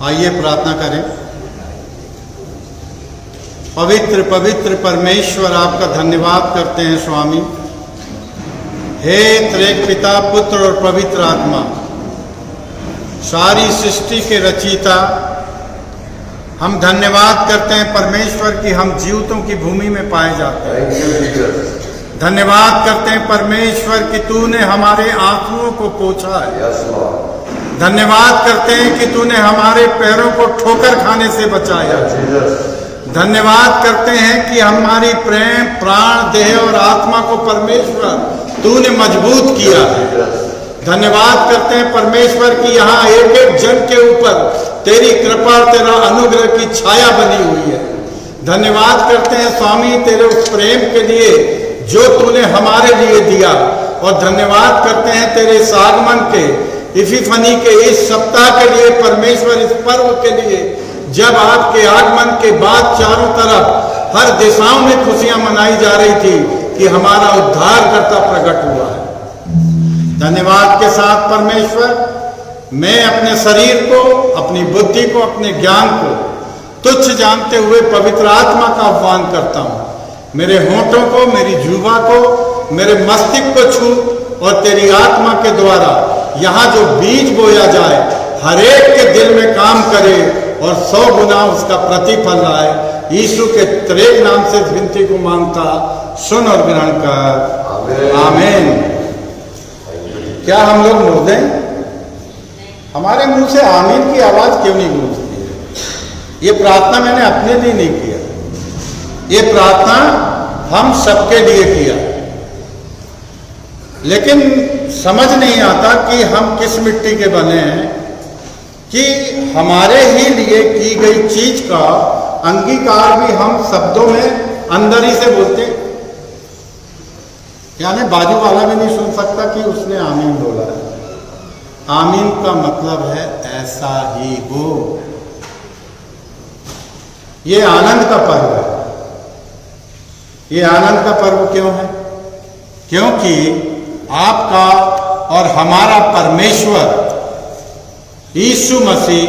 आइए प्रार्थना करें। पवित्र पवित्र परमेश्वर, आपका धन्यवाद करते हैं स्वामी। हे त्रिएक पिता, पुत्र और पवित्र आत्मा, सारी सृष्टि के रचयिता, हम धन्यवाद करते हैं परमेश्वर कि हम जीवितों की भूमि में पाए जाते हैं। धन्यवाद करते हैं परमेश्वर कि तूने हमारे आंसुओं को पोंछा है। धन्यवाद करते हैं कि तूने हमारे पैरों को ठोकर खाने से बचाया। धन्यवाद करते हैं कि हमारी प्रेम, प्राण, देह और आत्मा को परमेश्वर तूने मजबूत किया है। धन्यवाद करते हैं परमेश्वर कि यहाँ एक एक जन के ऊपर तेरी कृपा और तेरा अनुग्रह की छाया बनी हुई है। धन्यवाद करते हैं स्वामी तेरे उस प्रेम के लिए जो तूने हमारे लिए दिया, और धन्यवाद करते हैं तेरे इस आगमन के, इफिफनी के इस सप्ताह के लिए परमेश्वर, इस पर्व के लिए जब आपके आगमन के बाद चारों तरफ हर दिशाओं में खुशियां मनाई जा रही थी कि हमारा उद्धारकर्ता प्रकट हुआ है। धन्यवाद के साथ परमेश्वर, मैं अपने शरीर को, अपनी बुद्धि को, अपने ज्ञान को तुच्छ जानते हुए पवित्र आत्मा का आह्वान करता हूँ। मेरे होंठों को, मेरी जुबां को, मेरे मस्तिष्क को छू और तेरी आत्मा के द्वारा यहाँ जो बीज बोया जाए हर एक के दिल में काम करे और 100 गुना उसका प्रतिफल आए। यीशु के त्रिएक नाम से इस विनती को मांगता, सुन और ग्रहण कर। आमीन। क्या हम लोग मुर्दे? हमारे मुंह से आमीन की आवाज क्यों नहीं गूंजती है? ये प्रार्थना मैंने अपने लिए नहीं किया, ये प्रार्थना हम सबके लिए किया, लेकिन समझ नहीं आता कि हम किस मिट्टी के बने हैं कि हमारे ही लिए की गई चीज का अंगीकार भी हम शब्दों में अंदर ही से बोलते, यानी बाजू वाला भी नहीं सुन सकता कि उसने आमीन बोला है। आमीन का मतलब है ऐसा ही हो। ये आनंद का पर्व है। ये आनंद का पर्व क्यों है? क्योंकि आपका और हमारा परमेश्वर यीशु मसीह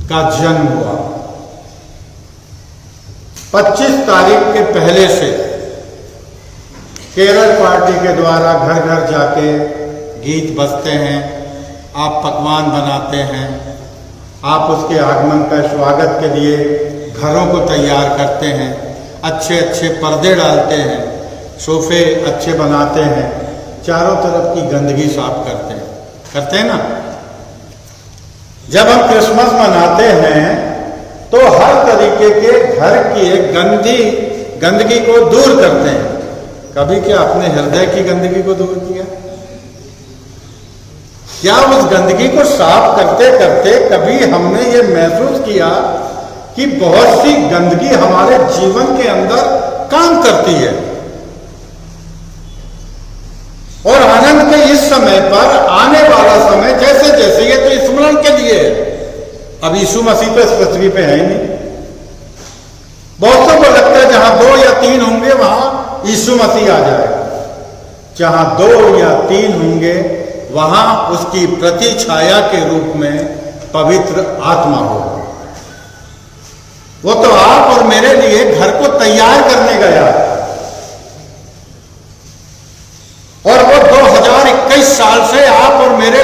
का जन्म हुआ। 25 तारीख के पहले से केरल पार्टी के द्वारा घर घर जाके गीत बजते हैं, आप पकवान बनाते हैं, आप उसके आगमन का स्वागत के लिए घरों को तैयार करते हैं, अच्छे अच्छे पर्दे डालते हैं, सोफे अच्छे बनाते हैं, चारों तरफ की गंदगी साफ करते हैं ना। जब हम क्रिसमस मनाते हैं तो हर तरीके के घर की एक गंदगी को दूर करते हैं। कभी क्या अपने हृदय की गंदगी को दूर किया? क्या उस गंदगी को साफ करते करते कभी हमने ये महसूस किया कि बहुत सी गंदगी हमारे जीवन के अंदर काम करती है? और आनंद के इस समय पर आने वाला समय जैसे जैसे, ये तो स्मरण के लिए है, अब यीशु मसीह तो इस पृथ्वी पे है ही नहीं। बहुतों को लगता है जहां 2 या 3 होंगे वहां यीशु मसीह आ जाएगा। जहां 2 या 3 होंगे वहां उसकी प्रति छाया के रूप में पवित्र आत्मा होगा। वो तो आप और मेरे लिए घर को तैयार करने गया, और वो 2021 साल से आप और मेरे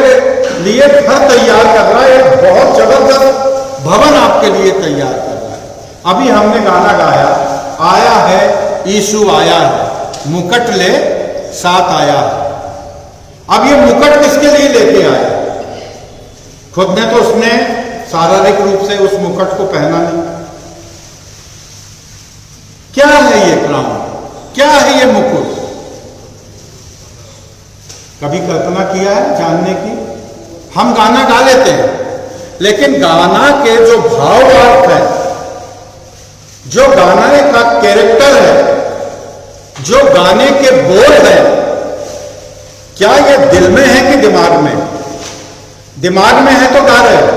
लिए घर तैयार कर रहा है। एक बहुत जबरदस्त भवन आपके लिए तैयार कर रहा है। अभी हमने गाना गाया, आया है यीशु आया है, मुकुट ले साथ आया है। अब ये मुकुट किसके लिए लेके आया? खुद ने तो उसने शारीरिक रूप से उस मुकुट को पहना नहीं। क्या है ये क्राउन? क्या है ये मुकुट? कभी कल्पना किया है जानने की? हम गाना गा लेते हैं, लेकिन गाना के जो भाव अर्थ है, जो गाने का कैरेक्टर है, जो गाने के बोल है, क्या ये दिल में है कि दिमाग में? दिमाग में है तो गा रहे हो,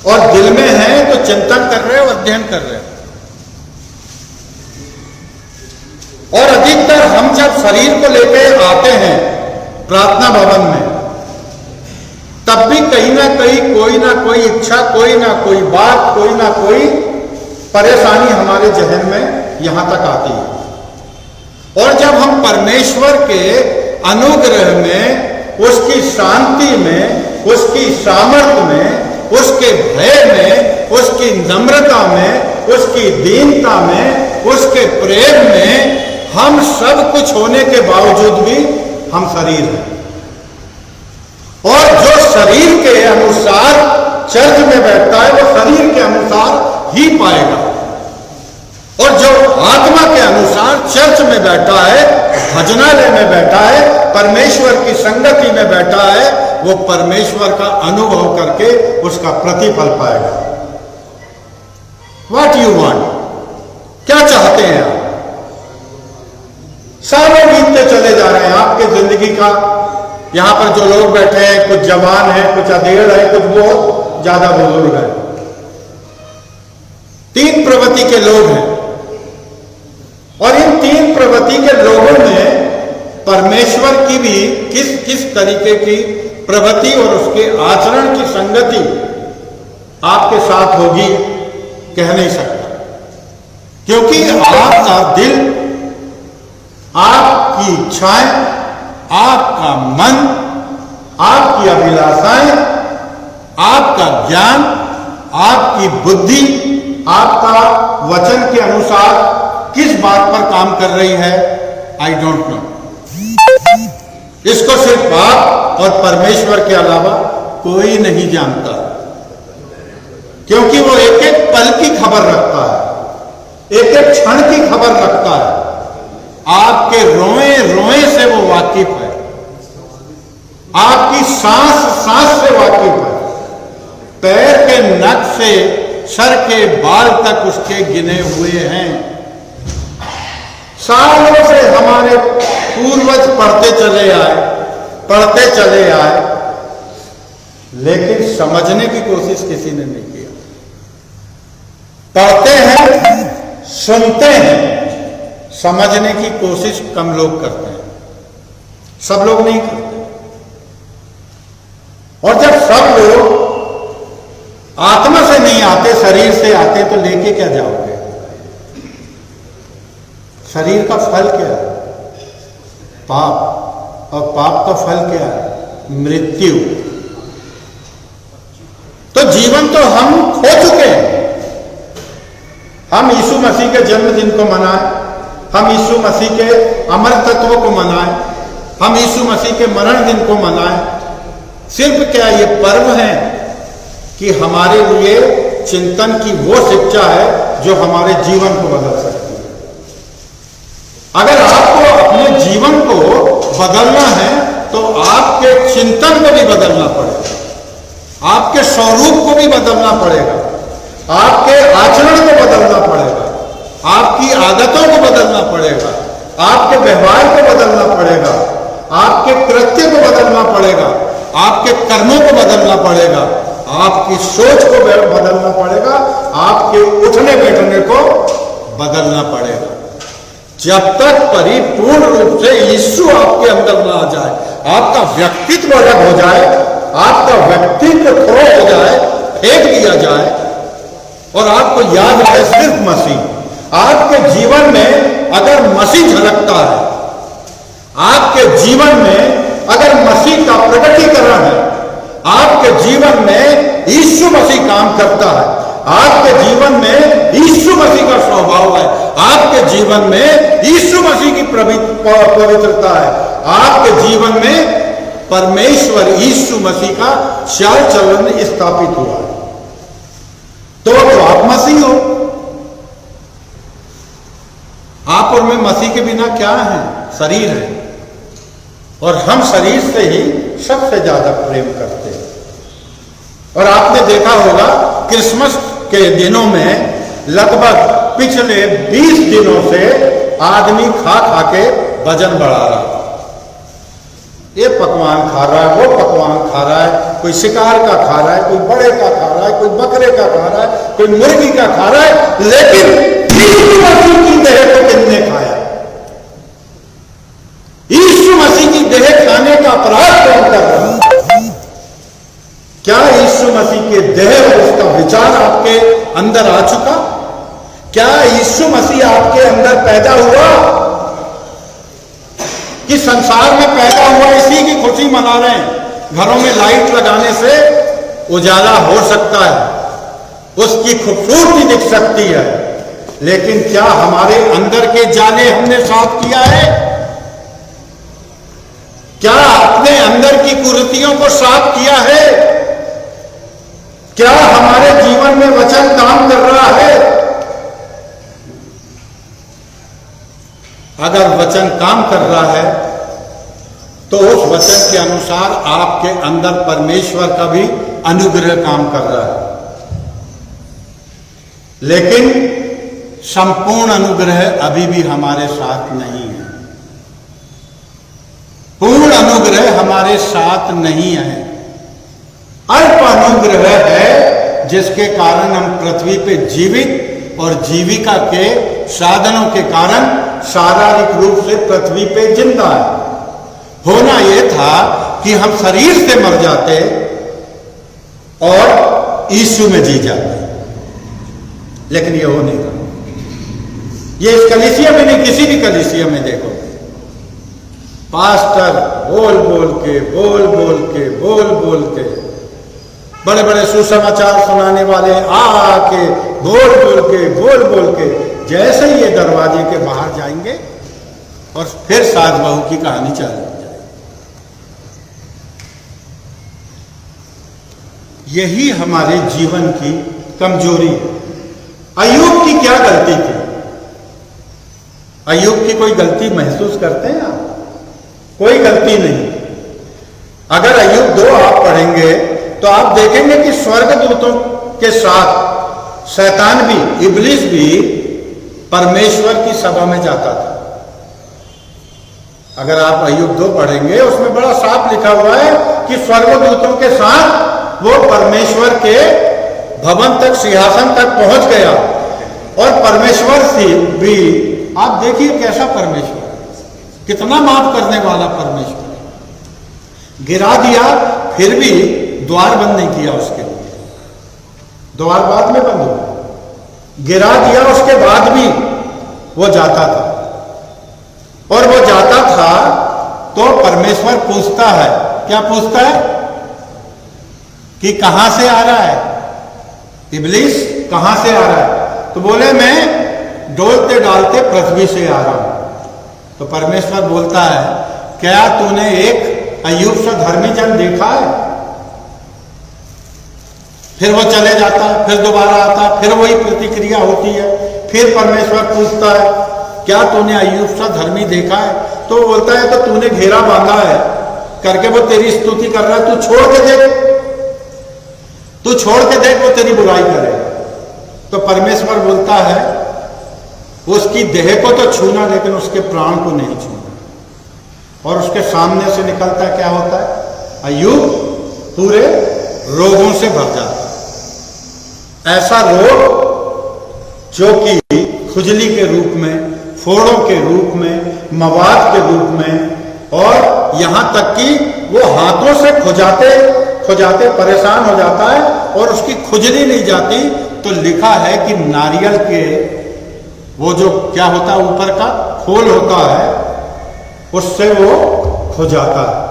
और दिल में है तो चिंतन कर रहे हो, अध्ययन कर रहे हो। और अधिकतर हम जब शरीर को लेकर आते हैं प्रार्थना भवन में, तब भी कहीं ना कोई इच्छा, कोई ना कोई बात, कोई ना कोई परेशानी हमारे जहन में यहां तक आती है। और जब हम परमेश्वर के अनुग्रह में, उसकी शांति में, उसकी सामर्थ्य में, उसके भय में, उसकी नम्रता में, उसकी दीनता में, उसके प्रेम में, हम सब कुछ होने के बावजूद भी हम शरीर हैं। और जो शरीर के अनुसार चर्च में बैठता है वो शरीर के अनुसार ही पाएगा, और जो आत्मा के अनुसार चर्च में बैठा है, भजनालय में बैठा है, परमेश्वर की संगति में बैठा है, वो परमेश्वर का अनुभव करके उसका प्रतिफल पाएगा। व्हाट यू वांट, क्या चाहते हैं आप? सालों बीतते चले जा रहे हैं आपके जिंदगी का। यहां पर जो लोग बैठे हैं, कुछ जवान हैं, कुछ अधेड़ है, कुछ बहुत ज्यादा बुजुर्ग हैं। 3 प्रवृत्ति के लोग हैं, और इन 3 प्रवृत्ति के लोगों में परमेश्वर की भी किस किस तरीके की प्रवृत्ति और उसके आचरण की संगति आपके साथ होगी कह नहीं सकता, क्योंकि आपका दिल, आपकी इच्छाएं, आपका मन, आपकी अभिलाषाएं, आपका ज्ञान, आपकी बुद्धि, आपका वचन के अनुसार किस बात पर काम कर रही है, आई डोंट नो। इसको सिर्फ आप और परमेश्वर के अलावा कोई नहीं जानता, क्योंकि वो एक एक पल की खबर रखता है, एक एक क्षण की खबर रखता है, आपके रोए रोए से वो वाकिफ है, आपकी सांस सांस से वाकिफ है, पैर के नख से सर के बाल तक उसके गिने हुए हैं। सालों से हमारे पूर्वज पढ़ते चले आए, लेकिन समझने की कोशिश किसी ने नहीं किया। पढ़ते हैं, सुनते हैं, समझने की कोशिश कम लोग करते हैं, सब लोग नहीं करते। और जब सब लोग आत्मा से नहीं आते, शरीर से आते, तो लेके क्या जाओगे? शरीर का फल क्या है? पाप, और पाप का फल क्या है? मृत्यु। तो जीवन तो हम खो चुके हैं। हम यीशु मसीह के जन्मदिन को मनाएं, हम यीशु मसीह के अमर तत्व को मनाएं, हम यीशु मसीह के मरण दिन को मनाएं। सिर्फ क्या ये पर्व है कि हमारे लिए चिंतन की वो शिक्षा है जो हमारे जीवन को बदल सकती है। अगर आपको अपने जीवन को बदलना है तो आपके चिंतन को भी बदलना पड़ेगा, आपके स्वरूप को भी बदलना पड़ेगा, आपके आचरण को बदलना पड़ेगा, आपकी आदतों को बदलना पड़ेगा, आपके व्यवहार को बदलना पड़ेगा, आपके कृत्य को बदलना पड़ेगा, आपके कर्मों को बदलना पड़ेगा, आपकी सोच को बदलना पड़ेगा, आपके उठने बैठने को बदलना पड़ेगा। जब तक परिपूर्ण रूप से यीशु आपके अंदर ना आ जाए, आपका व्यक्तित्व अलग हो जाए, आपका व्यक्तित्व खो हो जाए, फेंक दिया जाए, और आपको याद आए सिर्फ मसीह। आपके जीवन में अगर मसीह झलकता है, आपके जीवन में अगर मसीह का प्रकटीकरण है, आपके जीवन में यीशु मसीह काम करता है, आपके जीवन में यीशु मसीह का स्वभाव है, आपके जीवन में यीशु मसीह की पवित्रता है, आपके जीवन में परमेश्वर यीशु मसीह का चाल चलन स्थापित हुआ है, तो आप मसीह हो। आप और मैं मसीह के बिना क्या है? शरीर है, और हम शरीर से ही सबसे ज्यादा प्रेम करते हैं। और आपने देखा होगा क्रिसमस के दिनों में लगभग पिछले 20 दिनों से आदमी खा खा के वजन बढ़ा रहा है। ये पकवान खा रहा है, वो पकवान खा रहा है, कोई शिकार का खा रहा है, कोई बड़े का खा रहा है, कोई बकरे का खा रहा है, कोई मुर्गी का खा रहा है, लेकिन यीशु मसीह की देह को किसने खाया? यीशु मसीह की देह खाने का अपराध कौन कर रहा है? क्या यीशु यीशु मसीह के देह और उसका विचार आपके अंदर आ चुका? क्या यीशु मसीह आपके अंदर पैदा हुआ कि संसार में पैदा हुआ इसी की खुशी मना रहे हैं? घरों में लाइट लगाने से उजाला हो सकता है, उसकी खूबसूरती दिख सकती है, लेकिन क्या हमारे अंदर के जाले हमने साफ किया है? क्या अपने अंदर की कुरीतियों को साफ किया है? क्या हमारे जीवन में वचन काम कर रहा है? अगर वचन काम कर रहा है तो उस वचन के अनुसार आपके अंदर परमेश्वर का भी अनुग्रह काम कर रहा है, लेकिन संपूर्ण अनुग्रह अभी भी हमारे साथ नहीं है। पूर्ण अनुग्रह हमारे साथ नहीं है। अल्प अनुग्रह है जिसके कारण हम पृथ्वी पे जीवित और जीविका के साधनों के कारण शारीरिक रूप से पृथ्वी पे जिंदा है। होना यह था कि हम शरीर से मर जाते और यीशु में जी जाते, लेकिन ये हो नहीं रहा। ये इस कलीसिया में नहीं, किसी भी कलीसिया में देखो, पास्टर बोल बोल के बड़े बड़े सुसमाचार सुनाने वाले आके बोल के जैसे ही ये दरवाजे के बाहर जाएंगे और फिर सास बहू की कहानी चालू हो जाएगी। यही हमारे जीवन की कमजोरी है। अय्यूब की क्या गलती थी? अय्यूब की कोई गलती महसूस करते हैं आप? कोई गलती नहीं। अगर अय्यूब 2 आप पढ़ेंगे तो आप देखेंगे कि स्वर्गदूतों के साथ शैतान भी, इब्लिस भी परमेश्वर की सभा में जाता था। अगर आप अय्यूब 2 पढ़ेंगे उसमें बड़ा साफ लिखा हुआ है कि स्वर्गदूतों के साथ वो परमेश्वर के भवन तक, सिंहासन तक पहुंच गया और परमेश्वर से भी, आप देखिए कैसा परमेश्वर, कितना माफ करने वाला परमेश्वर। गिरा दिया फिर भी द्वार बंद नहीं किया उसके लिए, द्वार बाद में बंद हुआ। गिरा दिया उसके बाद भी वो जाता था, और वो जाता था तो परमेश्वर पूछता है, क्या पूछता है? कि कहां से आ रहा है इब्लिस, कहां से आ रहा है? तो बोले मैं डोलते डालते पृथ्वी से आ रहा हूं। तो परमेश्वर बोलता है, क्या तूने एक अय्यूब सा धर्मी जन देखा है? फिर वो चले जाता है, फिर दोबारा आता है, फिर वही प्रतिक्रिया होती है। फिर परमेश्वर पूछता है, क्या तूने अय्यूब सा धर्मी देखा है? तो बोलता है, तो तूने घेरा बांधा है करके वो तेरी स्तुति कर रहा है, तू छोड़ के देख, तू छोड़ के देख, वो तेरी बुराई करे। तो परमेश्वर बोलता है, उसकी देह को तो छूना लेकिन उसके प्राण को नहीं छूना। और उसके सामने से निकलता है, क्या होता है? अय्यूब पूरे रोगों से भर जाता है। ऐसा रोग जो कि खुजली के रूप में, फोड़ों के रूप में, मवाद के रूप में, और यहां तक कि वो हाथों से खुजाते परेशान हो जाता है और उसकी खुजली नहीं जाती। तो लिखा है कि नारियल के वो जो क्या होता है, ऊपर का खोल होता है, उससे वो खुजाता है।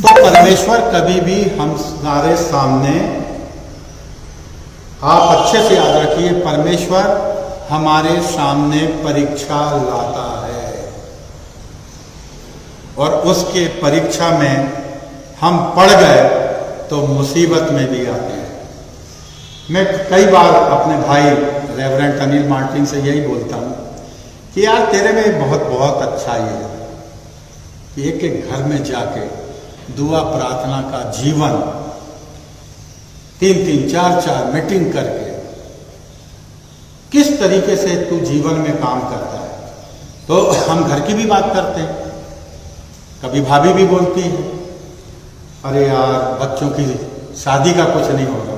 तो परमेश्वर कभी भी हमारे सामने, आप अच्छे से याद रखिए, परमेश्वर हमारे सामने परीक्षा लाता है और उसके परीक्षा में हम पड़ गए तो मुसीबत में भी आते हैं। मैं कई बार अपने भाई रेवरेंड अनिल मार्टिन से यही बोलता हूँ कि यार तेरे में बहुत अच्छाई है कि एक एक घर में जाके दुआ प्रार्थना का जीवन 3-3, 4-4 मीटिंग करके किस तरीके से तू जीवन में काम करता है। तो हम घर की भी बात करते हैं, कभी भाभी भी बोलती है, अरे यार बच्चों की शादी का कुछ नहीं होगा।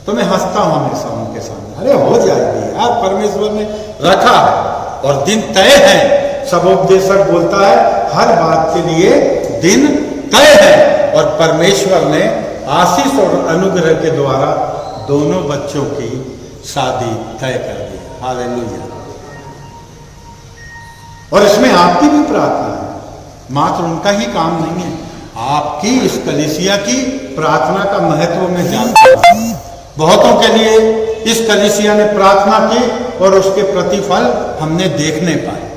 तो मैं हंसता हूं हमेशा उनके सामने, अरे हो जाएगी यार, परमेश्वर ने रखा है और दिन तय है। सब उपदेशक बोलता है हर बात के लिए दिन तय है, और परमेश्वर ने आशीष और अनुग्रह के द्वारा दोनों बच्चों की शादी तय कर दी। हालेलुया। और इसमें आपकी भी प्रार्थना है, मात्र उनका ही काम नहीं है, आपकी इस कलीसिया की प्रार्थना का महत्व मैं जानता हूं। बहुतों के लिए इस कलीसिया ने प्रार्थना की और उसके प्रतिफल हमने देखने पाए।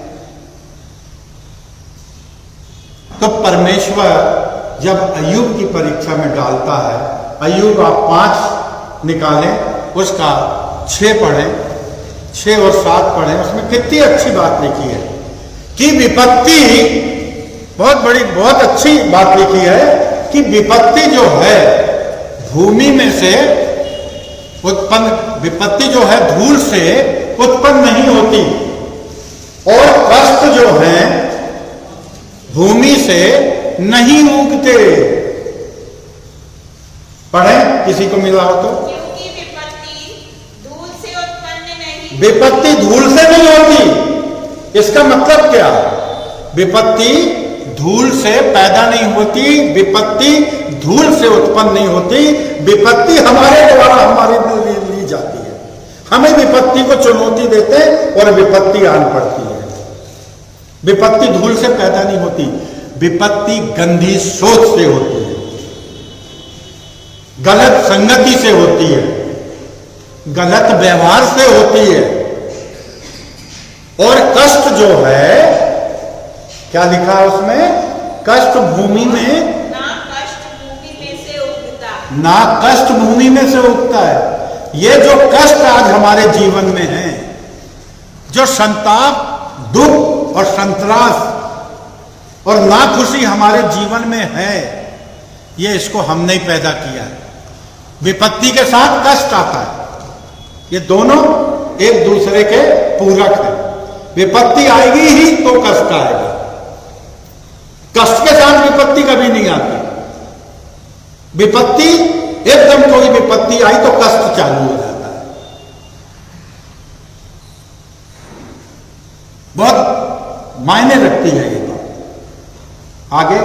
तो परमेश्वर जब अय्यूब की परीक्षा में डालता है, अय्यूब आप 5 निकालें, उसका 6 पढ़ें, 6 और 7 पढ़ें, उसमें कितनी अच्छी बात लिखी है कि विपत्ति, बहुत अच्छी बात लिखी है कि विपत्ति जो है भूमि में से उत्पन्न, विपत्ति जो है धूल से उत्पन्न नहीं होती और कष्ट जो है भूमि से नहीं उगते। पढ़ें, किसी को मिला हो तो। क्योंकि विपत्ति धूल से उत्पन्न नहीं, विपत्ति धूल से नहीं होती। इसका मतलब क्या? विपत्ति धूल से पैदा नहीं होती, विपत्ति धूल से उत्पन्न नहीं होती, विपत्ति हमारे द्वारा हमारे लिए ली जाती है। हमें विपत्ति को चुनौती देते और विपत्ति आन पड़ती है। विपत्ति धूल से पैदा नहीं होती, विपत्ति गंदी सोच से होती है, गलत संगति से होती है, गलत व्यवहार से होती है। और कष्ट जो है, क्या लिखा है उसमें? कष्ट भूमि में, ना कष्ट भूमि में से उगता, ना कष्ट भूमि में से उगता है। ये जो कष्ट आज हमारे जीवन में है, जो संताप, दुख और संतरास और नाखुशी हमारे जीवन में है, ये इसको हमने ही पैदा किया है। विपत्ति के साथ कष्ट आता है, ये दोनों एक दूसरे के पूरक हैं। विपत्ति आएगी ही तो कष्ट आएगा, कष्ट के साथ विपत्ति कभी नहीं आती। विपत्ति, एकदम कोई विपत्ति आई तो कष्ट चालू हो जाता है। बहुत मायने रखती है ये बात। आगे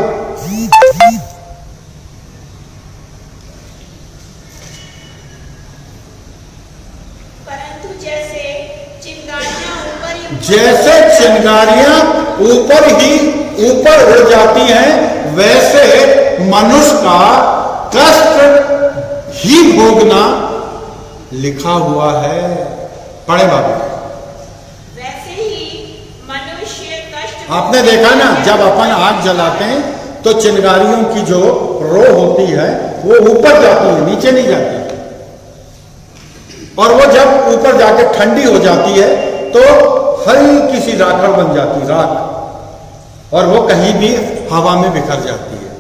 परंतु जैसे चिंगारियां ऊपर हो जाती हैं, वैसे मनुष्य का कष्ट ही भोगना लिखा हुआ है। पढ़े बाबू। वैसे ही मनुष्य कष्ट, आपने देखा ना, जब अपन आग जलाते हैं तो चिंगारियों की जो रो होती है वो ऊपर जाती है, नीचे नहीं जाती। और वो जब ऊपर जाके ठंडी हो जाती है तो हल्की सी राखड़ बन जाती, राख, और वो कहीं भी हवा में बिखर जाती है।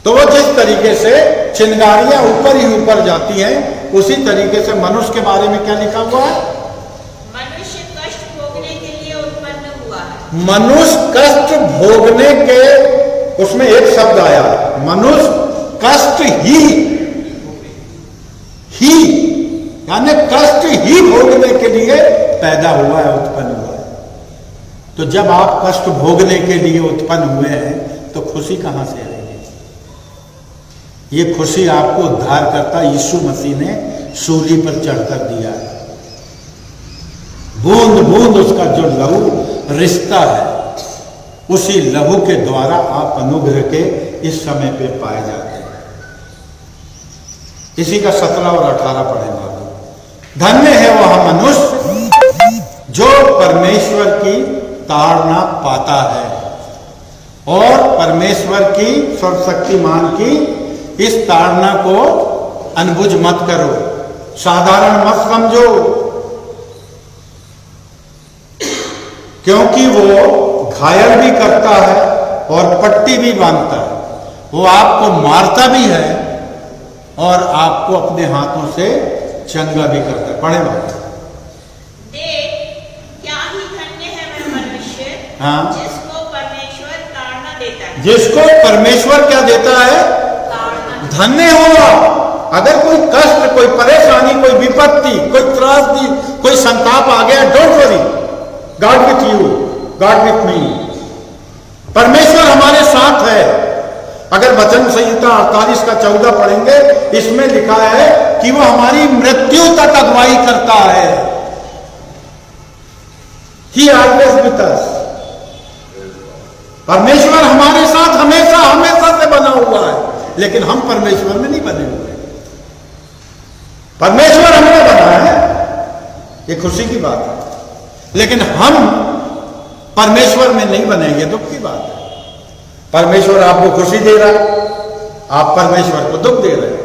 तो वो जिस तरीके से चिंगारियां ऊपर ही ऊपर जाती हैं, उसी तरीके से मनुष्य के बारे में क्या लिखा हुआ है? मनुष्य कष्ट भोगने के लिए उत्पन्न हुआ है। मनुष्य कष्ट भोगने के, उसमें एक शब्द आया, मनुष्य कष्ट ही यानी कष्ट ही भोगने के लिए पैदा हुआ है, उत्पन्न हुआ है। तो जब आप कष्ट भोगने के लिए उत्पन्न हुए हैं तो खुशी कहां से आएगी? ये खुशी आपको उद्धारकर्ता यीशु मसीह ने सूली पर चढ़कर दिया है। बूंद बूंद उसका जो लहू रिश्ता है, उसी लहू के द्वारा आप अनुग्रह के इस समय पे पाए जाते हैं। इसी का 17 और 18 पढ़ेंगे। धन्य है वह मनुष्य जो परमेश्वर की ताड़ना पाता है और परमेश्वर की सर्वशक्तिमान की इस ताड़ना को अनबुझ मत करो, साधारण मत समझो, क्योंकि वो घायल भी करता है और पट्टी भी बांधता है। वो आपको मारता भी है और आपको अपने हाथों से चंगा भी करता है। पढ़े बात। देख, क्या ही धन्य है वह मनुष्य, हाँ, जिसको परमेश्वर ताड़ना देता है। जिसको परमेश्वर क्या देता है? ताड़ना। धन्य हो। अगर कोई कष्ट, कोई परेशानी, कोई विपत्ति, कोई त्रासदी, कोई संताप आ गया, don't worry, God with you, God with me. परमेश्वर हमारे साथ है। अगर वचन संहिता 48 का 14 पढ़ेंगे, इसमें लिखा है कि वो हमारी मृत्यु तक अगुवाई करता है। He always with us। परमेश्वर हमारे साथ हमेशा हमेशा से बना हुआ है, लेकिन हम परमेश्वर में नहीं बने हुए। परमेश्वर हमने बना है, ये खुशी की बात है, लेकिन हम परमेश्वर में नहीं बने, ये दुख की बात है। परमेश्वर आपको खुशी दे रहा है, आप परमेश्वर को दुख दे रहे हैं।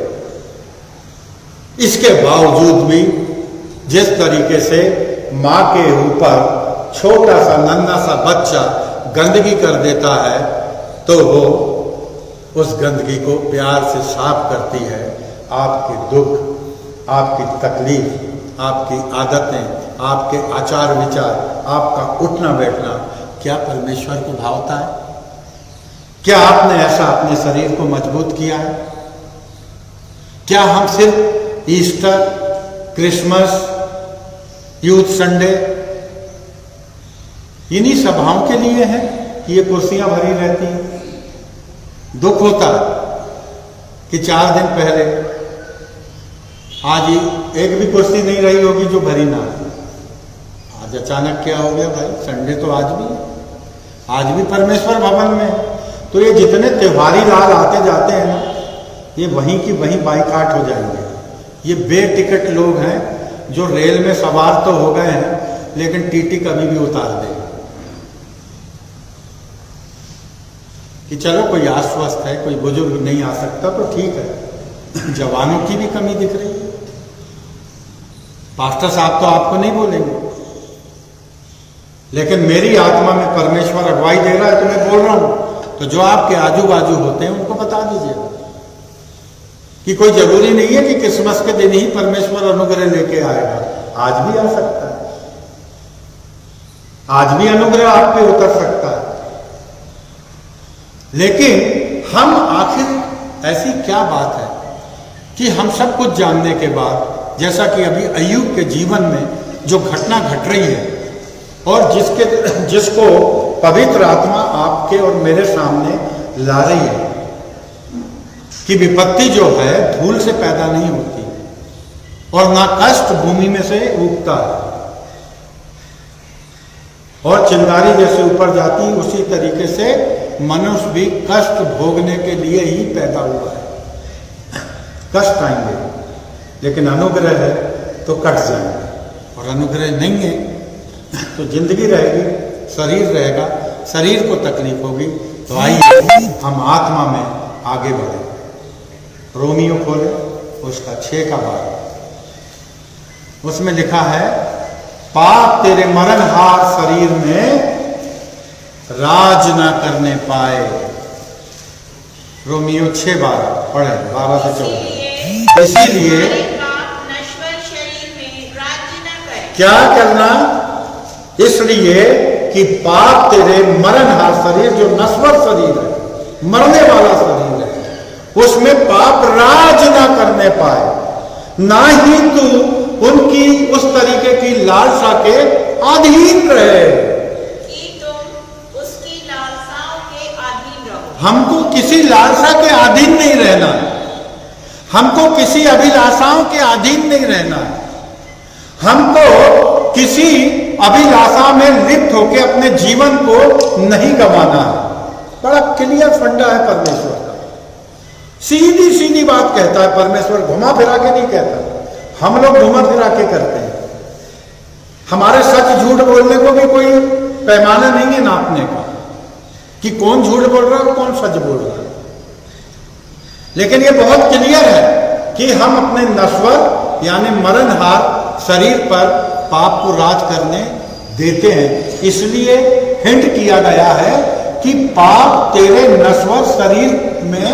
इसके बावजूद भी जिस तरीके से मां के ऊपर छोटा सा नन्हा सा बच्चा गंदगी कर देता है, तो वो उस गंदगी को प्यार से साफ करती है। आपके दुख, आपकी तकलीफ, आपकी आदतें, आपके आचार विचार, आपका उठना बैठना क्या परमेश्वर को भावता है? क्या आपने ऐसा अपने शरीर को मजबूत किया है? क्या हम सिर्फ ईस्टर, क्रिसमस, यूथ संडे इन्हीं सभाओं के लिए हैं कि ये कुर्सियां भरी रहती हैं? दुख होता है कि 4 दिन पहले आज एक भी कुर्सी नहीं रही होगी जो भरी ना है। आज अचानक क्या हो गया भाई? संडे तो आज भी है, आज भी परमेश्वर भवन में। तो ये जितने त्योहारी लाल आते जाते हैं ना, ये वहीं की वहीं बाइकाट हो जाएंगे। ये बेटिकट लोग हैं जो रेल में सवार तो हो गए हैं, लेकिन टीटी कभी भी उतार देगा कि चलो कोई आश्वस्त है, कोई बुजुर्ग नहीं आ सकता तो ठीक है। जवानों की भी कमी दिख रही है। पास्टर साहब तो आपको नहीं बोलेंगे, लेकिन मेरी आत्मा में परमेश्वर अगुवाई दे रहा है तो मैं बोल रहा हूं। तो जो आपके आजू बाजू होते हैं उनको बता दीजिए कि कोई जरूरी नहीं है कि क्रिसमस के दिन ही परमेश्वर अनुग्रह लेके आएगा। आज भी आ सकता है, आज भी अनुग्रह आप पे उतर सकता है। लेकिन हम आखिर ऐसी क्या बात है कि हम सब कुछ जानने के बाद, जैसा कि अभी अय्यूब के जीवन में जो घटना घट रही है और जिसको पवित्र आत्मा आपके और मेरे सामने ला रही है कि विपत्ति जो है धूल से पैदा नहीं होती और ना कष्ट भूमि में से उगता है, और चिंगारी जैसे ऊपर जाती, उसी तरीके से मनुष्य भी कष्ट भोगने के लिए ही पैदा हुआ है। कष्ट आएंगे, लेकिन अनुग्रह है तो कट जाएंगे, और अनुग्रह नहीं है तो जिंदगी रहेगी, शरीर रहेगा, शरीर को तकलीफ होगी। तो आइए हम आत्मा में आगे बढ़े। रोमियो खोले उसका 6 का 12, उसमें लिखा है, पाप तेरे मरणहार शरीर में राज न करने पाए। रोमियो 6:12 पढ़े, 12 से 14। इसीलिए नश्वर शरीर में राज्य न करे। क्या करना? इसलिए कि पाप तेरे मरणहार शरीर, जो नश्वर शरीर है, मरने वाला शरीर है, उसमें पाप राज ना करने पाए, ना ही तू उनकी उस तरीके की लालसा के अधीन रहे कि तुम उसकी लालसाओं के अधीन रहो। हमको किसी लालसा के अधीन नहीं रहना है, हमको किसी अभिलाषाओं के अधीन नहीं रहना है, हमको किसी अभिलाषा में लिप्त होकर अपने जीवन को नहीं गंवाना है। बड़ा क्लियर फंडा है परमेश्वर का, सीधी सीधी बात कहता है परमेश्वर, घुमा फिरा के नहीं कहता। हम लोग घुमा फिरा के करते हैं। हमारे सच झूठ बोलने को भी कोई पैमाना नहीं है नापने का कि कौन झूठ बोल रहा है और कौन सच बोल रहा है। लेकिन ये बहुत क्लियर है कि हम अपने नश्वर यानी मरणहार शरीर पर पाप को राज करने देते हैं। इसलिए हिंट किया गया है कि पाप तेरे नश्वर शरीर में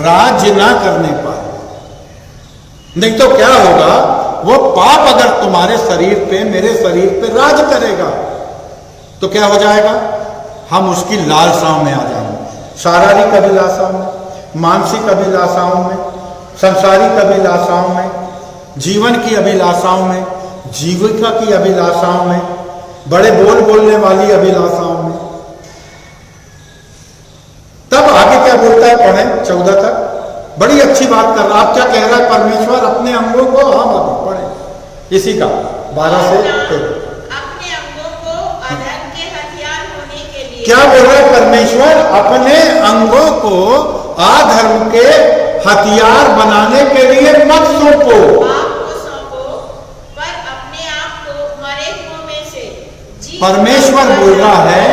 राज ना करने पाए। नहीं तो क्या होगा, वो पाप अगर तुम्हारे शरीर पे, मेरे शरीर पे राज करेगा तो क्या हो जाएगा? हम उसकी लालसाओं में आ जाएंगे, शारीरिक अभिलाषाओं में, मानसिक अभिलाषाओं में, सांसारिक अभिलाषाओं में, जीवन की अभिलाषाओं में, जीविका की अभिलाषाओं में, बड़े बोल बोलने वाली अभिलाषाओं में। तब आगे क्या बोलता है, पढ़ें। बड़ी अच्छी बात कर रहा। आप क्या कह रहा है परमेश्वर? अपने अंगों को, हाँ बाबा पढ़े इसी का 12 से 13। अपने अंगों को अधर्म के हथियार होने के लिए। क्या बोल रहा है परमेश्वर? अपने अंगों को अधर्म के हथियार बनाने के लिए मत सौंपो। आपको सौंपो, पर अपने आप को मरे हुओं में से परमेश्वर बोल रहा है